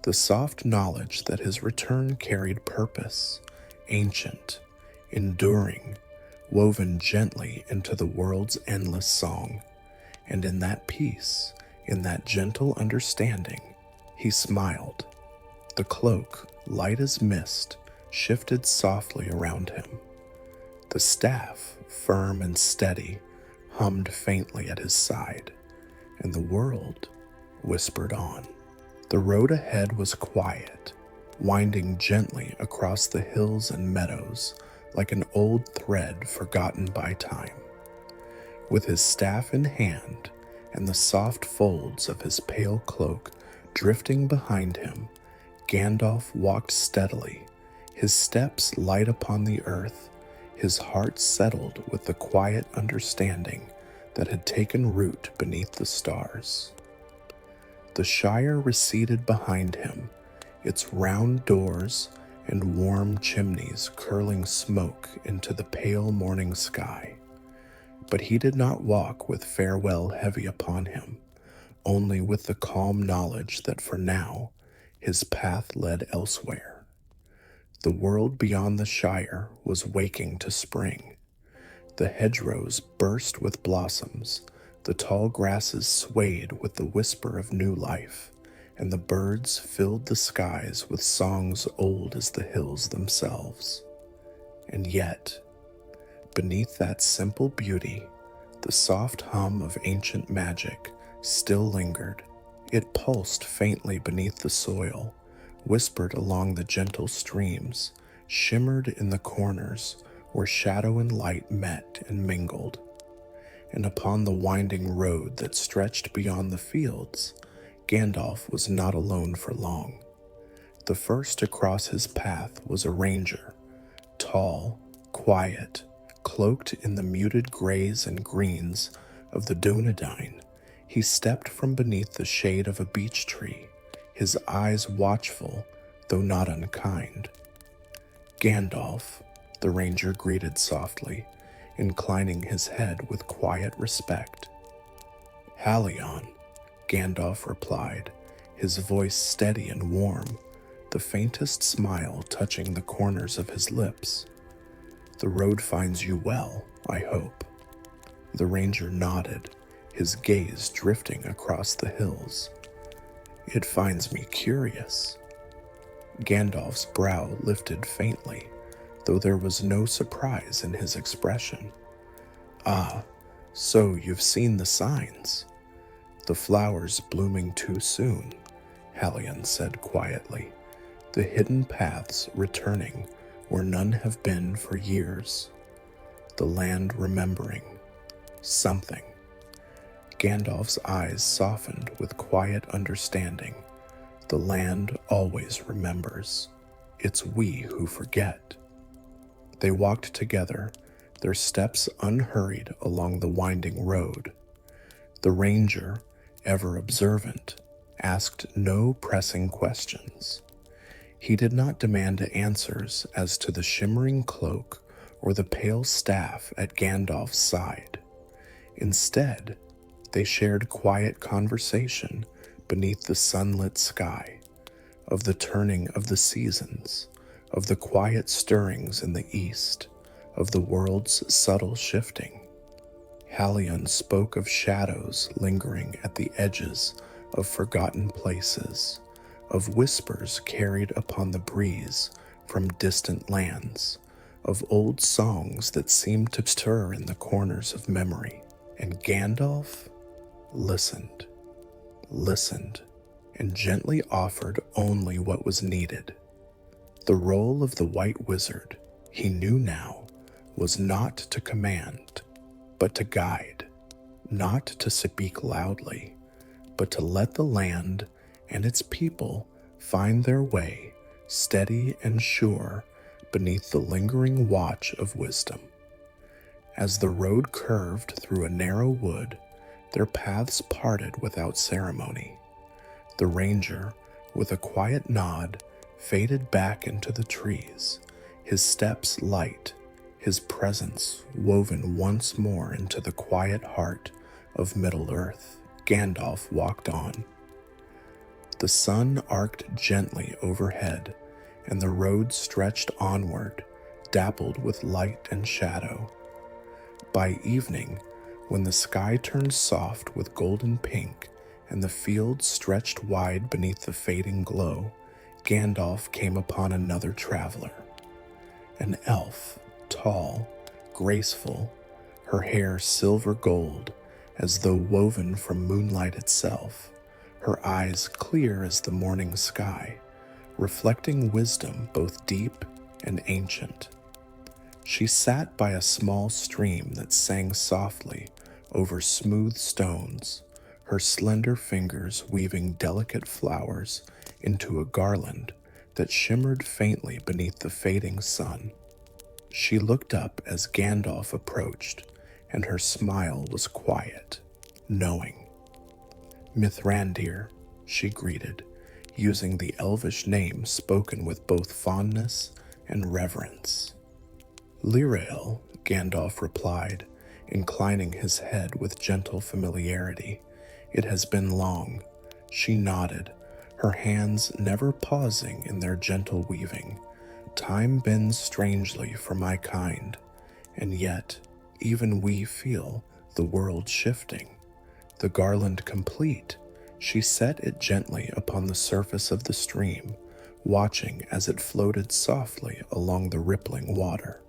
The soft knowledge that his return carried purpose, ancient, enduring, woven gently into the world's endless song. And in that peace, in that gentle understanding, he smiled. The cloak, light as mist, shifted softly around him. The staff, firm and steady, hummed faintly at his side, and the world whispered on. The road ahead was quiet, winding gently across the hills and meadows like an old thread forgotten by time. With his staff in hand and the soft folds of his pale cloak drifting behind him, Gandalf walked steadily, his steps light upon the earth, his heart settled with the quiet understanding that had taken root beneath the stars. The Shire receded behind him, its round doors and warm chimneys curling smoke into the pale morning sky. But he did not walk with farewell heavy upon him, only with the calm knowledge that for now his path led elsewhere. The world beyond the Shire was waking to spring. The hedgerows burst with blossoms, the tall grasses swayed with the whisper of new life, and the birds filled the skies with songs old as the hills themselves. And yet, beneath that simple beauty, the soft hum of ancient magic still lingered. It pulsed faintly beneath the soil, whispered along the gentle streams, shimmered in the corners where shadow and light met and mingled. And upon the winding road that stretched beyond the fields, Gandalf was not alone for long. The first to cross his path was a ranger, tall, quiet, cloaked in the muted grays and greens of the Dunedain. He stepped from beneath the shade of a beech tree, his eyes watchful, though not unkind. "Gandalf," the ranger greeted softly, inclining his head with quiet respect. "Halion," Gandalf replied, his voice steady and warm, the faintest smile touching the corners of his lips. "The road finds you well, I hope." The ranger nodded, his gaze drifting across the hills. "It finds me curious." Gandalf's brow lifted faintly, though there was no surprise in his expression. "Ah, so you've seen the signs." "The flowers blooming too soon," Halion said quietly. "The hidden paths returning where none have been for years. The land remembering something." Gandalf's eyes softened with quiet understanding. "The land always remembers. It's we who forget." They walked together, their steps unhurried along the winding road. The ranger, ever observant, asked no pressing questions. He did not demand answers as to the shimmering cloak or the pale staff at Gandalf's side. Instead, they shared quiet conversation beneath the sunlit sky, of the turning of the seasons, of the quiet stirrings in the east, of the world's subtle shifting. Halion spoke of shadows lingering at the edges of forgotten places, of whispers carried upon the breeze from distant lands, of old songs that seemed to stir in the corners of memory. And Gandalf listened, and gently offered only what was needed. The role of the White Wizard, he knew now, was not to command, but to guide, not to speak loudly, but to let the land and its people find their way, steady and sure, beneath the lingering watch of wisdom. As the road curved through a narrow wood, their paths parted without ceremony. The ranger, with a quiet nod, faded back into the trees, his steps light, his presence woven once more into the quiet heart of Middle-earth. Gandalf walked on. The sun arced gently overhead, and the road stretched onward, dappled with light and shadow. By evening, when the sky turned soft with golden pink and the fields stretched wide beneath the fading glow, Gandalf came upon another traveler. An elf, tall, graceful, her hair silver gold, as though woven from moonlight itself, her eyes clear as the morning sky, reflecting wisdom both deep and ancient. She sat by a small stream that sang softly over smooth stones, her slender fingers weaving delicate flowers into a garland that shimmered faintly beneath the fading sun. She looked up as Gandalf approached, and her smile was quiet, knowing. "Mithrandir," she greeted, using the elvish name spoken with both fondness and reverence. "Lirael," Gandalf replied, inclining his head with gentle familiarity. "It has been long." She nodded, her hands never pausing in their gentle weaving. "Time bends strangely for my kind, and yet even we feel the world shifting." The garland complete, she set it gently upon the surface of the stream, watching as it floated softly along the rippling water.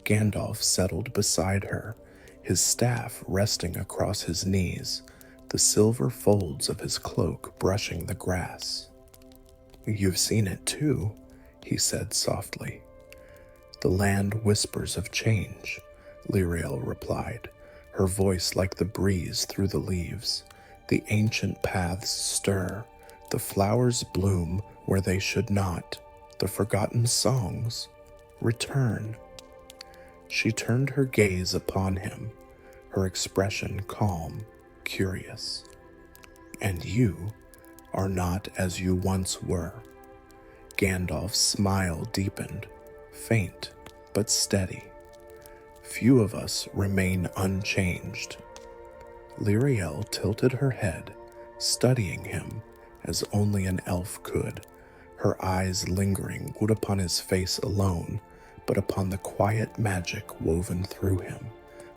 Gandalf settled beside her, his staff resting across his knees, the silver folds of his cloak brushing the grass. "You've seen it too," he said softly. "The land whispers of change," Lirael replied, her voice like the breeze through the leaves. "The ancient paths stir, the flowers bloom where they should not, the forgotten songs return." She turned her gaze upon him, her expression calm, curious. "And you are not as you once were." Gandalf's smile deepened, faint but steady. "Few of us remain unchanged." Lirael tilted her head, studying him as only an elf could, her eyes lingering not upon his face alone, but upon the quiet magic woven through him,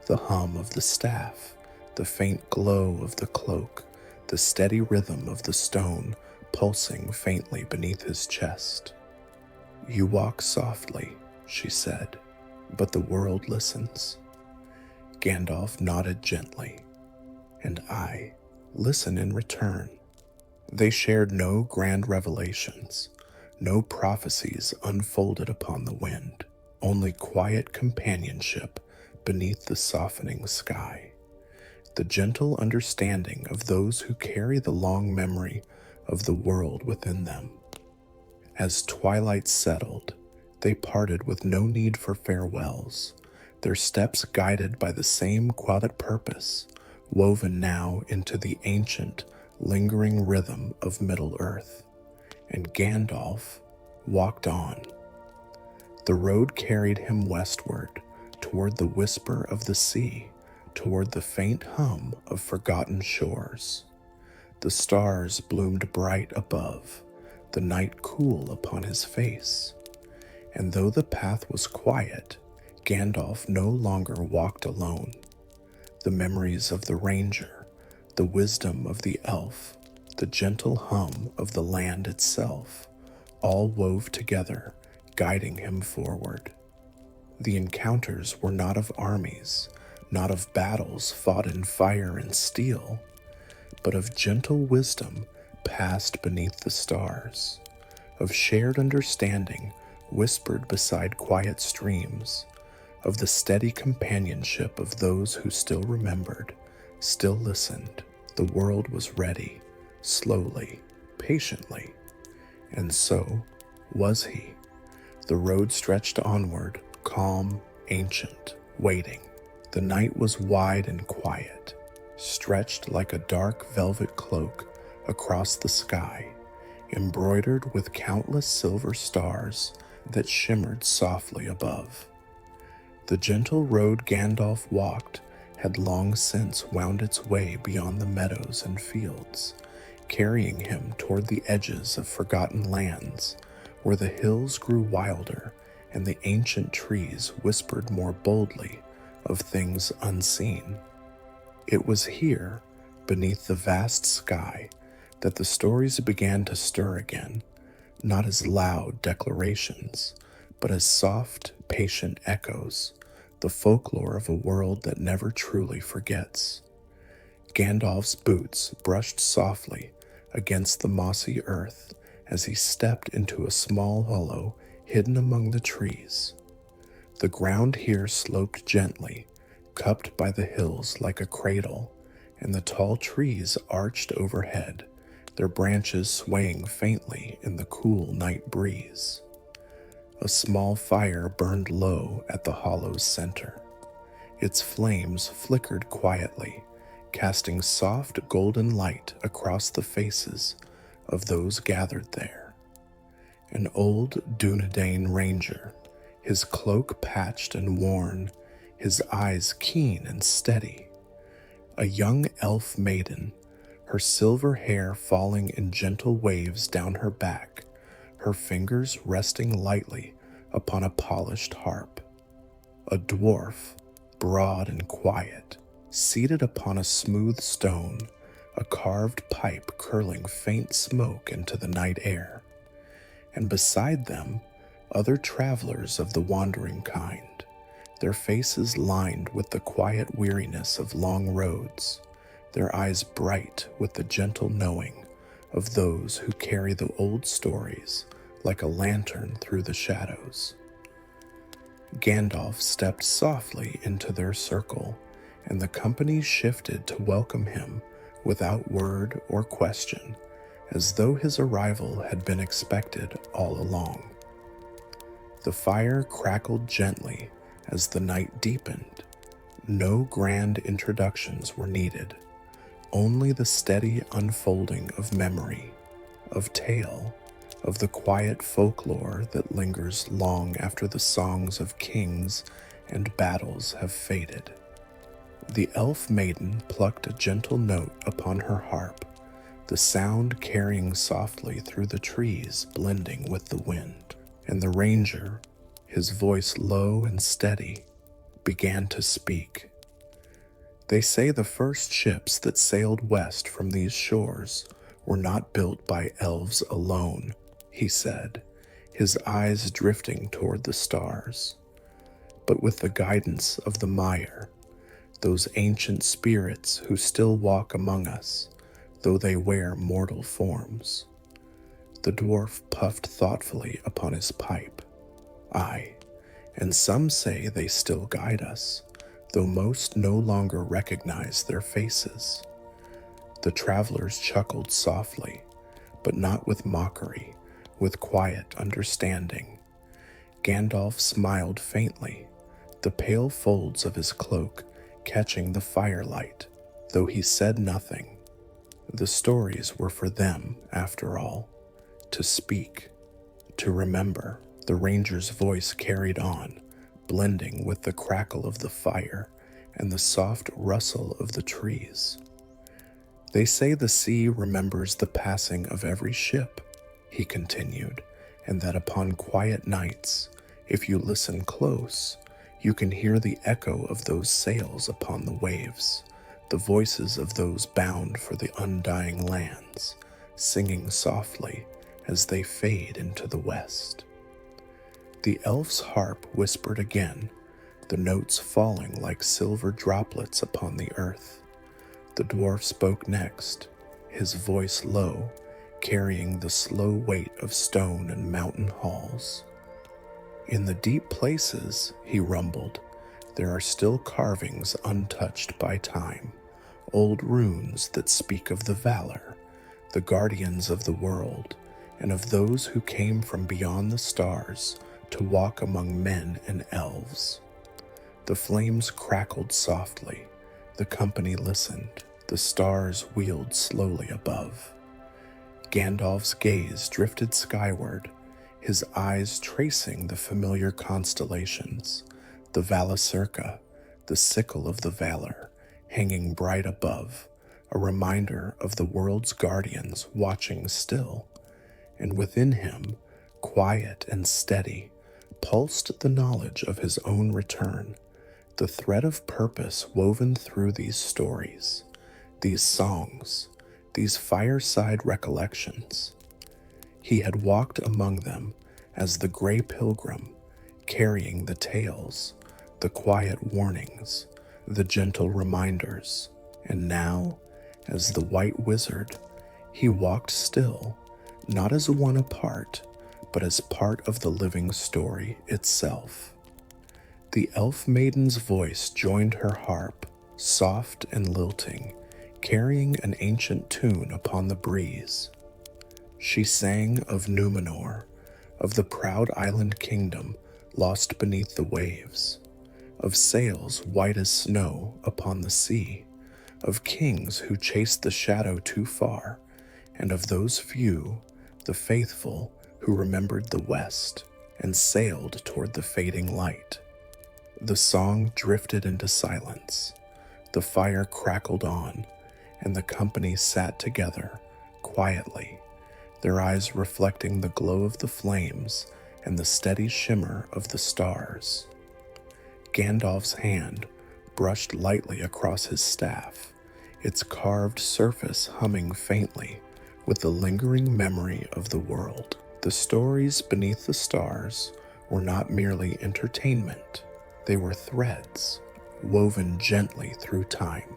the hum of the staff, the faint glow of the cloak, the steady rhythm of the stone pulsing faintly beneath his chest. "You walk softly," she said, "but the world listens." Gandalf nodded gently, "And I listen in return." They shared no grand revelations, no prophecies unfolded upon the wind, only quiet companionship beneath the softening sky, the gentle understanding of those who carry the long memory of the world within them. As twilight settled, they parted with no need for farewells, their steps guided by the same quiet purpose, woven now into the ancient, lingering rhythm of Middle-earth. And Gandalf walked on. The road carried him westward, toward the whisper of the sea, toward the faint hum of forgotten shores. The stars bloomed bright above, the night cool upon his face. And though the path was quiet, Gandalf no longer walked alone. The memories of the ranger, the wisdom of the elf, the gentle hum of the land itself, all wove together, guiding him forward. The encounters were not of armies, not of battles fought in fire and steel, but of gentle wisdom passed beneath the stars, of shared understanding whispered beside quiet streams, of the steady companionship of those who still remembered, still listened. The world was ready, slowly, patiently. And so was he. The road stretched onward, calm, ancient, waiting. The night was wide and quiet, stretched like a dark velvet cloak across the sky, embroidered with countless silver stars that shimmered softly above. The gentle road Gandalf walked had long since wound its way beyond the meadows and fields, carrying him toward the edges of forgotten lands, where the hills grew wilder and the ancient trees whispered more boldly of things unseen. It was here, beneath the vast sky, that the stories began to stir again, not as loud declarations, but as soft, patient echoes, the folklore of a world that never truly forgets. Gandalf's boots brushed softly against the mossy earth as he stepped into a small hollow hidden among the trees. The ground here sloped gently, cupped by the hills like a cradle, and the tall trees arched overhead, their branches swaying faintly in the cool night breeze. A small fire burned low at the hollow's center. Its flames flickered quietly, casting soft golden light across the faces of those gathered there. An old Dunedain ranger, his cloak patched and worn, his eyes keen and steady. A young elf maiden, her silver hair falling in gentle waves down her back, her fingers resting lightly upon a polished harp. A dwarf, broad and quiet, seated upon a smooth stone, a carved pipe curling faint smoke into the night air. And beside them, other travelers of the wandering kind, their faces lined with the quiet weariness of long roads, their eyes bright with the gentle knowing of those who carry the old stories like a lantern through the shadows. Gandalf stepped softly into their circle, and the company shifted to welcome him without word or question, as though his arrival had been expected all along. The fire crackled gently as the night deepened. No grand introductions were needed, only the steady unfolding of memory, of tale, of the quiet folklore that lingers long after the songs of kings and battles have faded. The elf maiden plucked a gentle note upon her harp, the sound carrying softly through the trees, blending with the wind. And the ranger, his voice low and steady, began to speak. They say the first ships that sailed west from these shores were not built by elves alone, he said, his eyes drifting toward the stars, but with the guidance of the Mire, those ancient spirits who still walk among us, though they wear mortal forms. The dwarf puffed thoughtfully upon his pipe. Aye, and some say they still guide us, though most no longer recognize their faces. The travelers chuckled softly, but not with mockery, with quiet understanding. Gandalf smiled faintly, the pale folds of his cloak catching the firelight, though he said nothing. The stories were for them, after all, to speak, to remember. The ranger's voice carried on, blending with the crackle of the fire and the soft rustle of the trees. They say the sea remembers the passing of every ship, he continued, and that upon quiet nights, if you listen close, you can hear the echo of those sails upon the waves, the voices of those bound for the undying lands, singing softly as they fade into the west. The elf's harp whispered again, the notes falling like silver droplets upon the earth. The dwarf spoke next, his voice low, carrying the slow weight of stone and mountain halls. In the deep places, he rumbled, there are still carvings untouched by time, old runes that speak of the valor, the guardians of the world, and of those who came from beyond the stars to walk among men and elves. The flames crackled softly, the company listened, the stars wheeled slowly above. Gandalf's gaze drifted skyward, his eyes tracing the familiar constellations, the Valacirca, the sickle of the Valor, hanging bright above, a reminder of the world's guardians watching still. And within him, quiet and steady, pulsed the knowledge of his own return, The thread of purpose woven through these stories, these songs, these fireside recollections. He had walked among them as the gray pilgrim, carrying the tales, the quiet warnings, the gentle reminders, and now, as the white wizard, he walked still, not as one apart, but as part of the living story itself. The elf maiden's voice joined her harp, soft and lilting, carrying an ancient tune upon the breeze. She sang of Numenor, of the proud island kingdom lost beneath the waves, of sails white as snow upon the sea, of kings who chased the shadow too far, and of those few, the faithful, who remembered the west and sailed toward the fading light. The song drifted into silence. The fire crackled on, and the company sat together, quietly, their eyes reflecting the glow of the flames and the steady shimmer of the stars. Gandalf's hand brushed lightly across his staff, its carved surface humming faintly with the lingering memory of the world. The stories beneath the stars were not merely entertainment. They were threads, woven gently through time,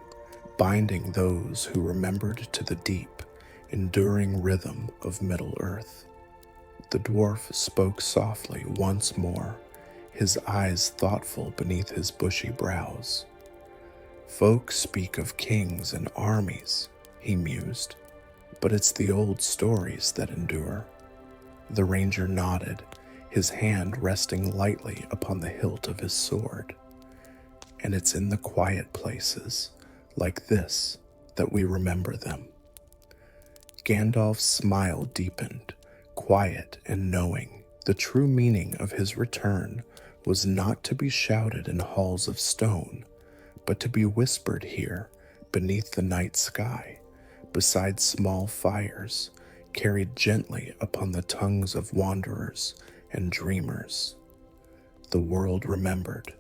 binding those who remembered to the deep, enduring rhythm of Middle-earth. The dwarf spoke softly once more, his eyes thoughtful beneath his bushy brows. "Folk speak of kings and armies," he mused, "but it's the old stories that endure." The ranger nodded, his hand resting lightly upon the hilt of his sword. "And it's in the quiet places, like this, that we remember them." Gandalf's smile deepened, quiet and knowing. The true meaning of his return was not to be shouted in halls of stone, but to be whispered here beneath the night sky, beside small fires, carried gently upon the tongues of wanderers and dreamers. The world remembered.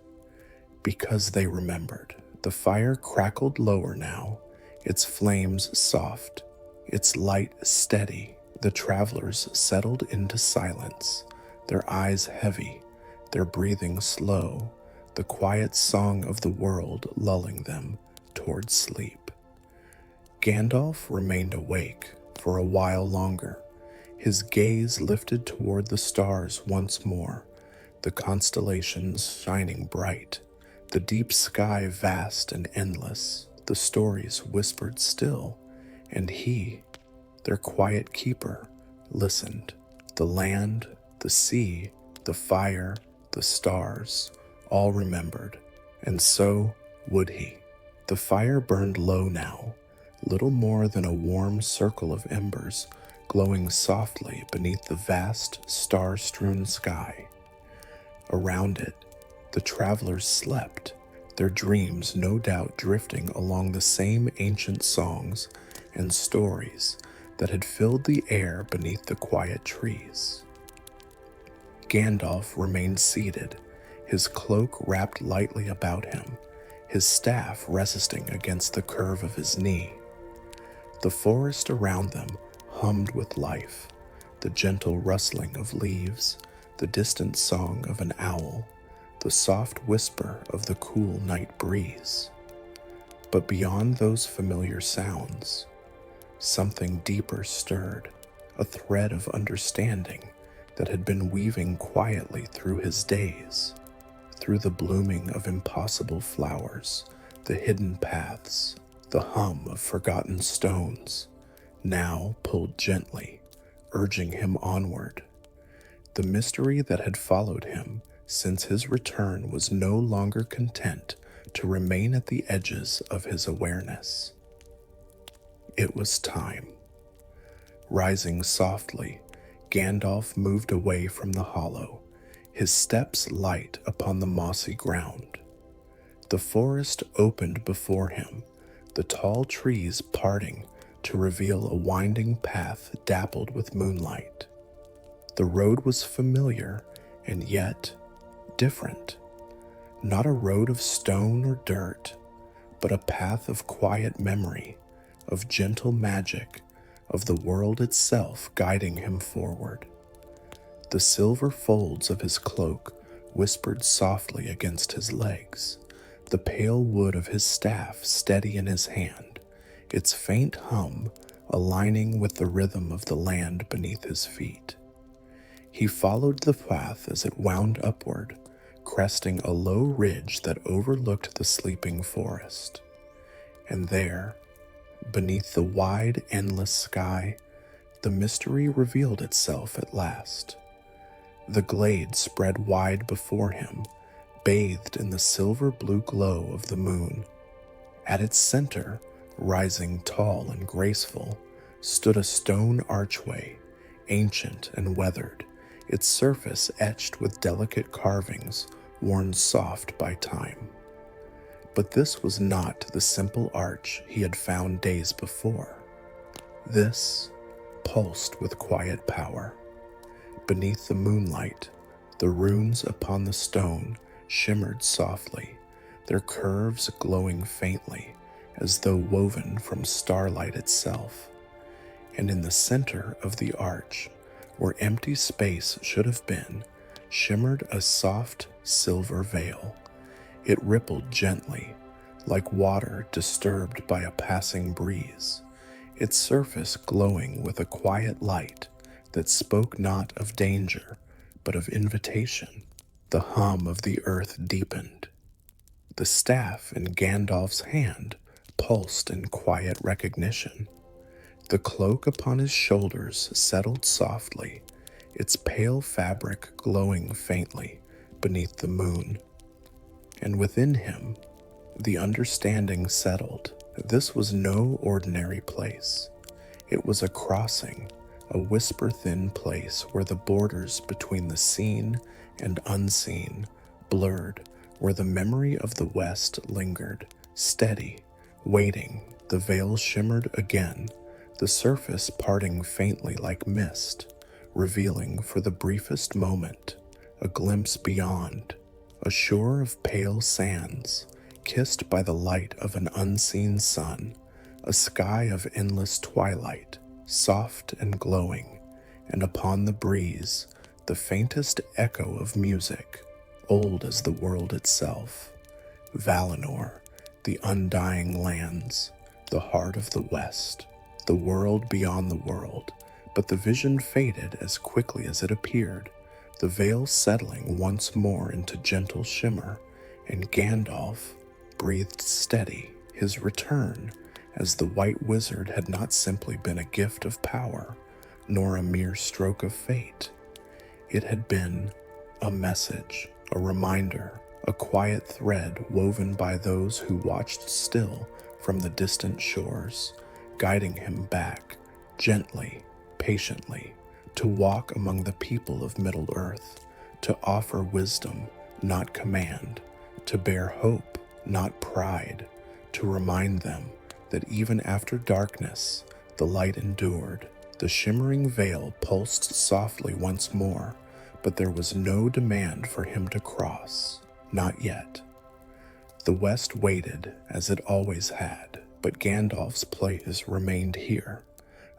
Because they remembered, the fire crackled lower now, its flames soft, its light steady. The travelers settled into silence, their eyes heavy, their breathing slow, the quiet song of the world lulling them toward sleep. Gandalf remained awake for a while longer, his gaze lifted toward the stars once more, the constellations shining bright, the deep sky vast and endless, the stories whispered still, and he, their quiet keeper, listened. The land, the sea, the fire, the stars, all remembered, and so would he. The fire burned low now, little more than a warm circle of embers glowing softly beneath the vast, star-strewn sky. Around it, the travelers slept, their dreams no doubt drifting along the same ancient songs and stories that had filled the air beneath the quiet trees. Gandalf remained seated, his cloak wrapped lightly about him, his staff resting against the curve of his knee. The forest around them hummed with life, the gentle rustling of leaves, the distant song of an owl, the soft whisper of the cool night breeze. But beyond those familiar sounds, something deeper stirred, a thread of understanding that had been weaving quietly through his days, through the blooming of impossible flowers, the hidden paths, the hum of forgotten stones, now pulled gently, urging him onward. The mystery that had followed him since his return was no longer content to remain at the edges of his awareness. It was time. Rising softly, Gandalf moved away from the hollow, his steps light upon the mossy ground. The forest opened before him, the tall trees parting to reveal a winding path dappled with moonlight. The road was familiar and yet different. Not a road of stone or dirt, but a path of quiet memory, of gentle magic, of the world itself guiding him forward. The silver folds of his cloak whispered softly against his legs, the pale wood of his staff steady in his hand, its faint hum aligning with the rhythm of the land beneath his feet. He followed the path as it wound upward, cresting a low ridge that overlooked the sleeping forest. And there, beneath the wide, endless sky, the mystery revealed itself at last. The glade spread wide before him, bathed in the silver-blue glow of the moon. At its center, rising tall and graceful, stood a stone archway, ancient and weathered, its surface etched with delicate carvings worn soft by time. But this was not the simple arch he had found days before. This pulsed with quiet power. Beneath the moonlight, the runes upon the stone shimmered softly, their curves glowing faintly as though woven from starlight itself. And in the center of the arch, where empty space should have been, shimmered a soft silver veil. It rippled gently, like water disturbed by a passing breeze, its surface glowing with a quiet light that spoke not of danger, but of invitation. The hum of the earth deepened. The staff in Gandalf's hand pulsed in quiet recognition. The cloak upon his shoulders settled softly, its pale fabric glowing faintly beneath the moon. And within him, the understanding settled. This was no ordinary place. It was a crossing, a whisper-thin place where the borders between the seen and unseen blurred, where the memory of the West lingered, steady, waiting. The veil shimmered again, the surface parting faintly like mist, revealing for the briefest moment a glimpse beyond, a shore of pale sands, kissed by the light of an unseen sun, a sky of endless twilight, soft and glowing, and upon the breeze, the faintest echo of music, old as the world itself. Valinor, the undying lands, the heart of the West, the world beyond the world. But the vision faded as quickly as it appeared, the veil settling once more into gentle shimmer, and Gandalf breathed steady, his return, as the white wizard had not simply been a gift of power, nor a mere stroke of fate. It had been a message, a reminder, a quiet thread woven by those who watched still from the distant shores, guiding him back, gently, patiently, to walk among the people of Middle-earth, to offer wisdom, not command, to bear hope, not pride, to remind them that even after darkness, the light endured. The shimmering veil pulsed softly once more, but there was no demand for him to cross, not yet. The West waited, as it always had, but Gandalf's place remained here,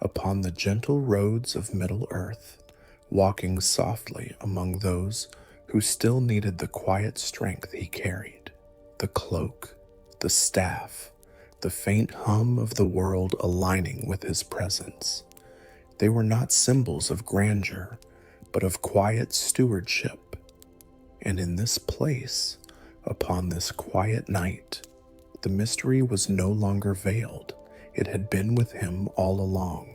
upon the gentle roads of Middle-earth, walking softly among those who still needed the quiet strength he carried. The cloak, the staff, the faint hum of the world aligning with his presence. They were not symbols of grandeur, but of quiet stewardship. And in this place, upon this quiet night, the mystery was no longer veiled. It had been with him all along,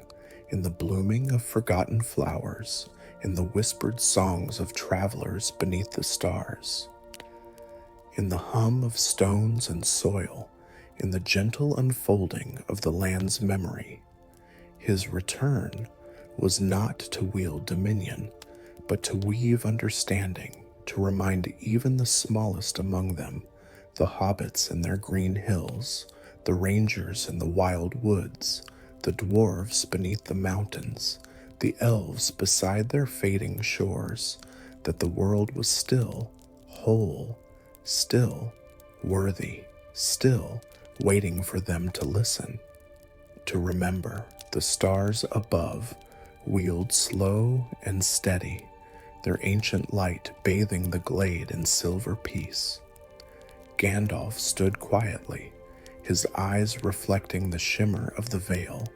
in the blooming of forgotten flowers, in the whispered songs of travelers beneath the stars, in the hum of stones and soil, in the gentle unfolding of the land's memory. His return was not to wield dominion, but to weave understanding, to remind even the smallest among them, the hobbits in their green hills, the rangers in the wild woods, the dwarves beneath the mountains, the elves beside their fading shores, that the world was still, whole, still, worthy, still waiting for them to listen, to remember. The stars above wheeled slow and steady, their ancient light bathing the glade in silver peace. Gandalf stood quietly, his eyes reflecting the shimmer of the veil,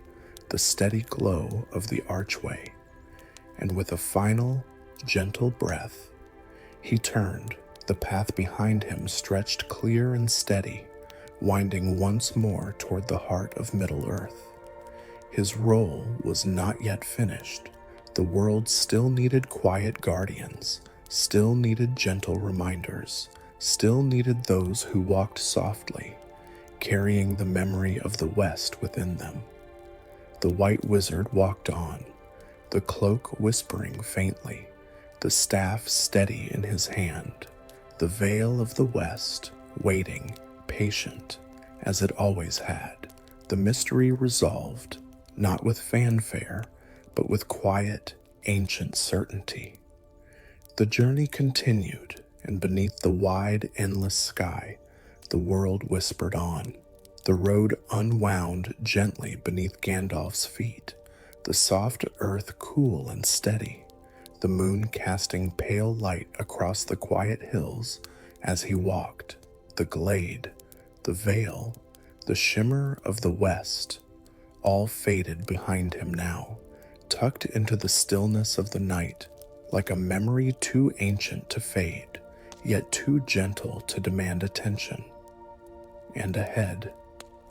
the steady glow of the archway, and with a final, gentle breath, he turned. The path behind him stretched clear and steady, winding once more toward the heart of Middle-earth. His role was not yet finished. The world still needed quiet guardians, still needed gentle reminders, still needed those who walked softly, carrying the memory of the West within them. The White Wizard walked on, the cloak whispering faintly, the staff steady in his hand, the veil of the West waiting, patient, as it always had, the mystery resolved, not with fanfare, but with quiet, ancient certainty. The journey continued, and beneath the wide, endless sky, the world whispered on. The road unwound gently beneath Gandalf's feet, the soft earth cool and steady, the moon casting pale light across the quiet hills as he walked. The glade, the veil, the shimmer of the west, all faded behind him now, tucked into the stillness of the night, like a memory too ancient to fade, yet too gentle to demand attention. And ahead,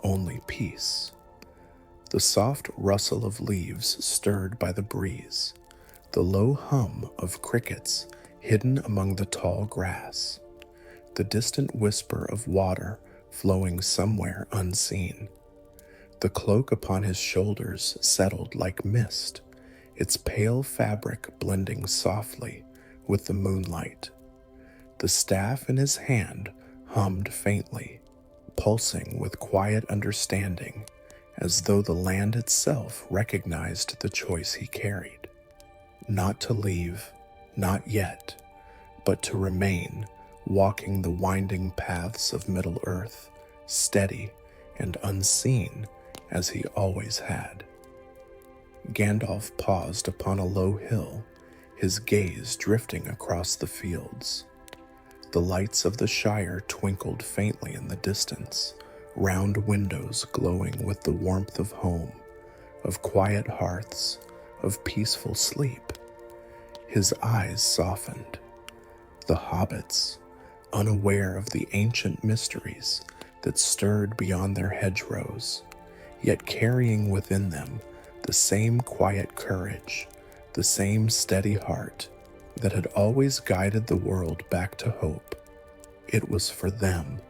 only peace. The soft rustle of leaves stirred by the breeze, the low hum of crickets hidden among the tall grass, the distant whisper of water flowing somewhere unseen. The cloak upon his shoulders settled like mist, its pale fabric blending softly with the moonlight. The staff in his hand hummed faintly, pulsing with quiet understanding, as though the land itself recognized the choice he carried. Not to leave, not yet, but to remain, walking the winding paths of Middle-earth, steady and unseen as he always had. Gandalf paused upon a low hill, his gaze drifting across the fields. The lights of the Shire twinkled faintly in the distance, round windows glowing with the warmth of home, of quiet hearths, of peaceful sleep. His eyes softened. The hobbits, unaware of the ancient mysteries that stirred beyond their hedgerows, yet carrying within them the same quiet courage, the same steady heart that had always guided the world back to hope. It was for them,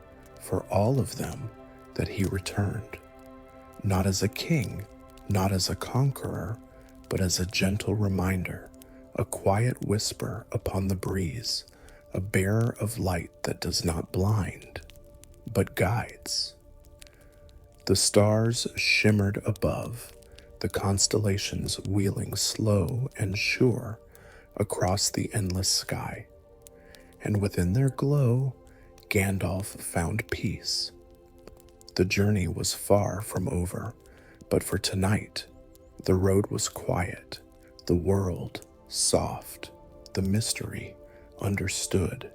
for all of them, that he returned, not as a king, not as a conqueror, but as a gentle reminder, a quiet whisper upon the breeze, a bearer of light that does not blind, but guides. The stars shimmered above, the constellations wheeling slow and sure across the endless sky, and within their glow, Gandalf found peace. The journey was far from over, but for tonight, the road was quiet, the world soft, the mystery understood,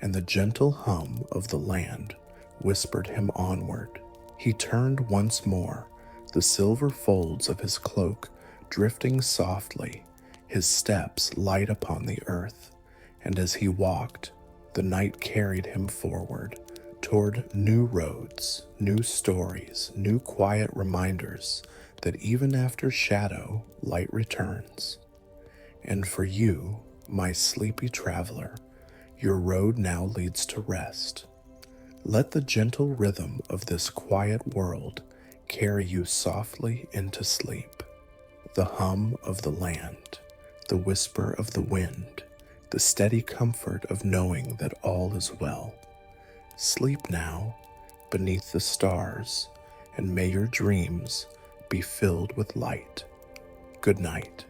and the gentle hum of the land whispered him onward. He turned once more, the silver folds of his cloak drifting softly, his steps light upon the earth, and as he walked, the night carried him forward, toward new roads, new stories, new quiet reminders that even after shadow, light returns. And for you, my sleepy traveler, your road now leads to rest. Let the gentle rhythm of this quiet world carry you softly into sleep. The hum of the land, the whisper of the wind, the steady comfort of knowing that all is well. Sleep now beneath the stars, and may your dreams be filled with light. Good night.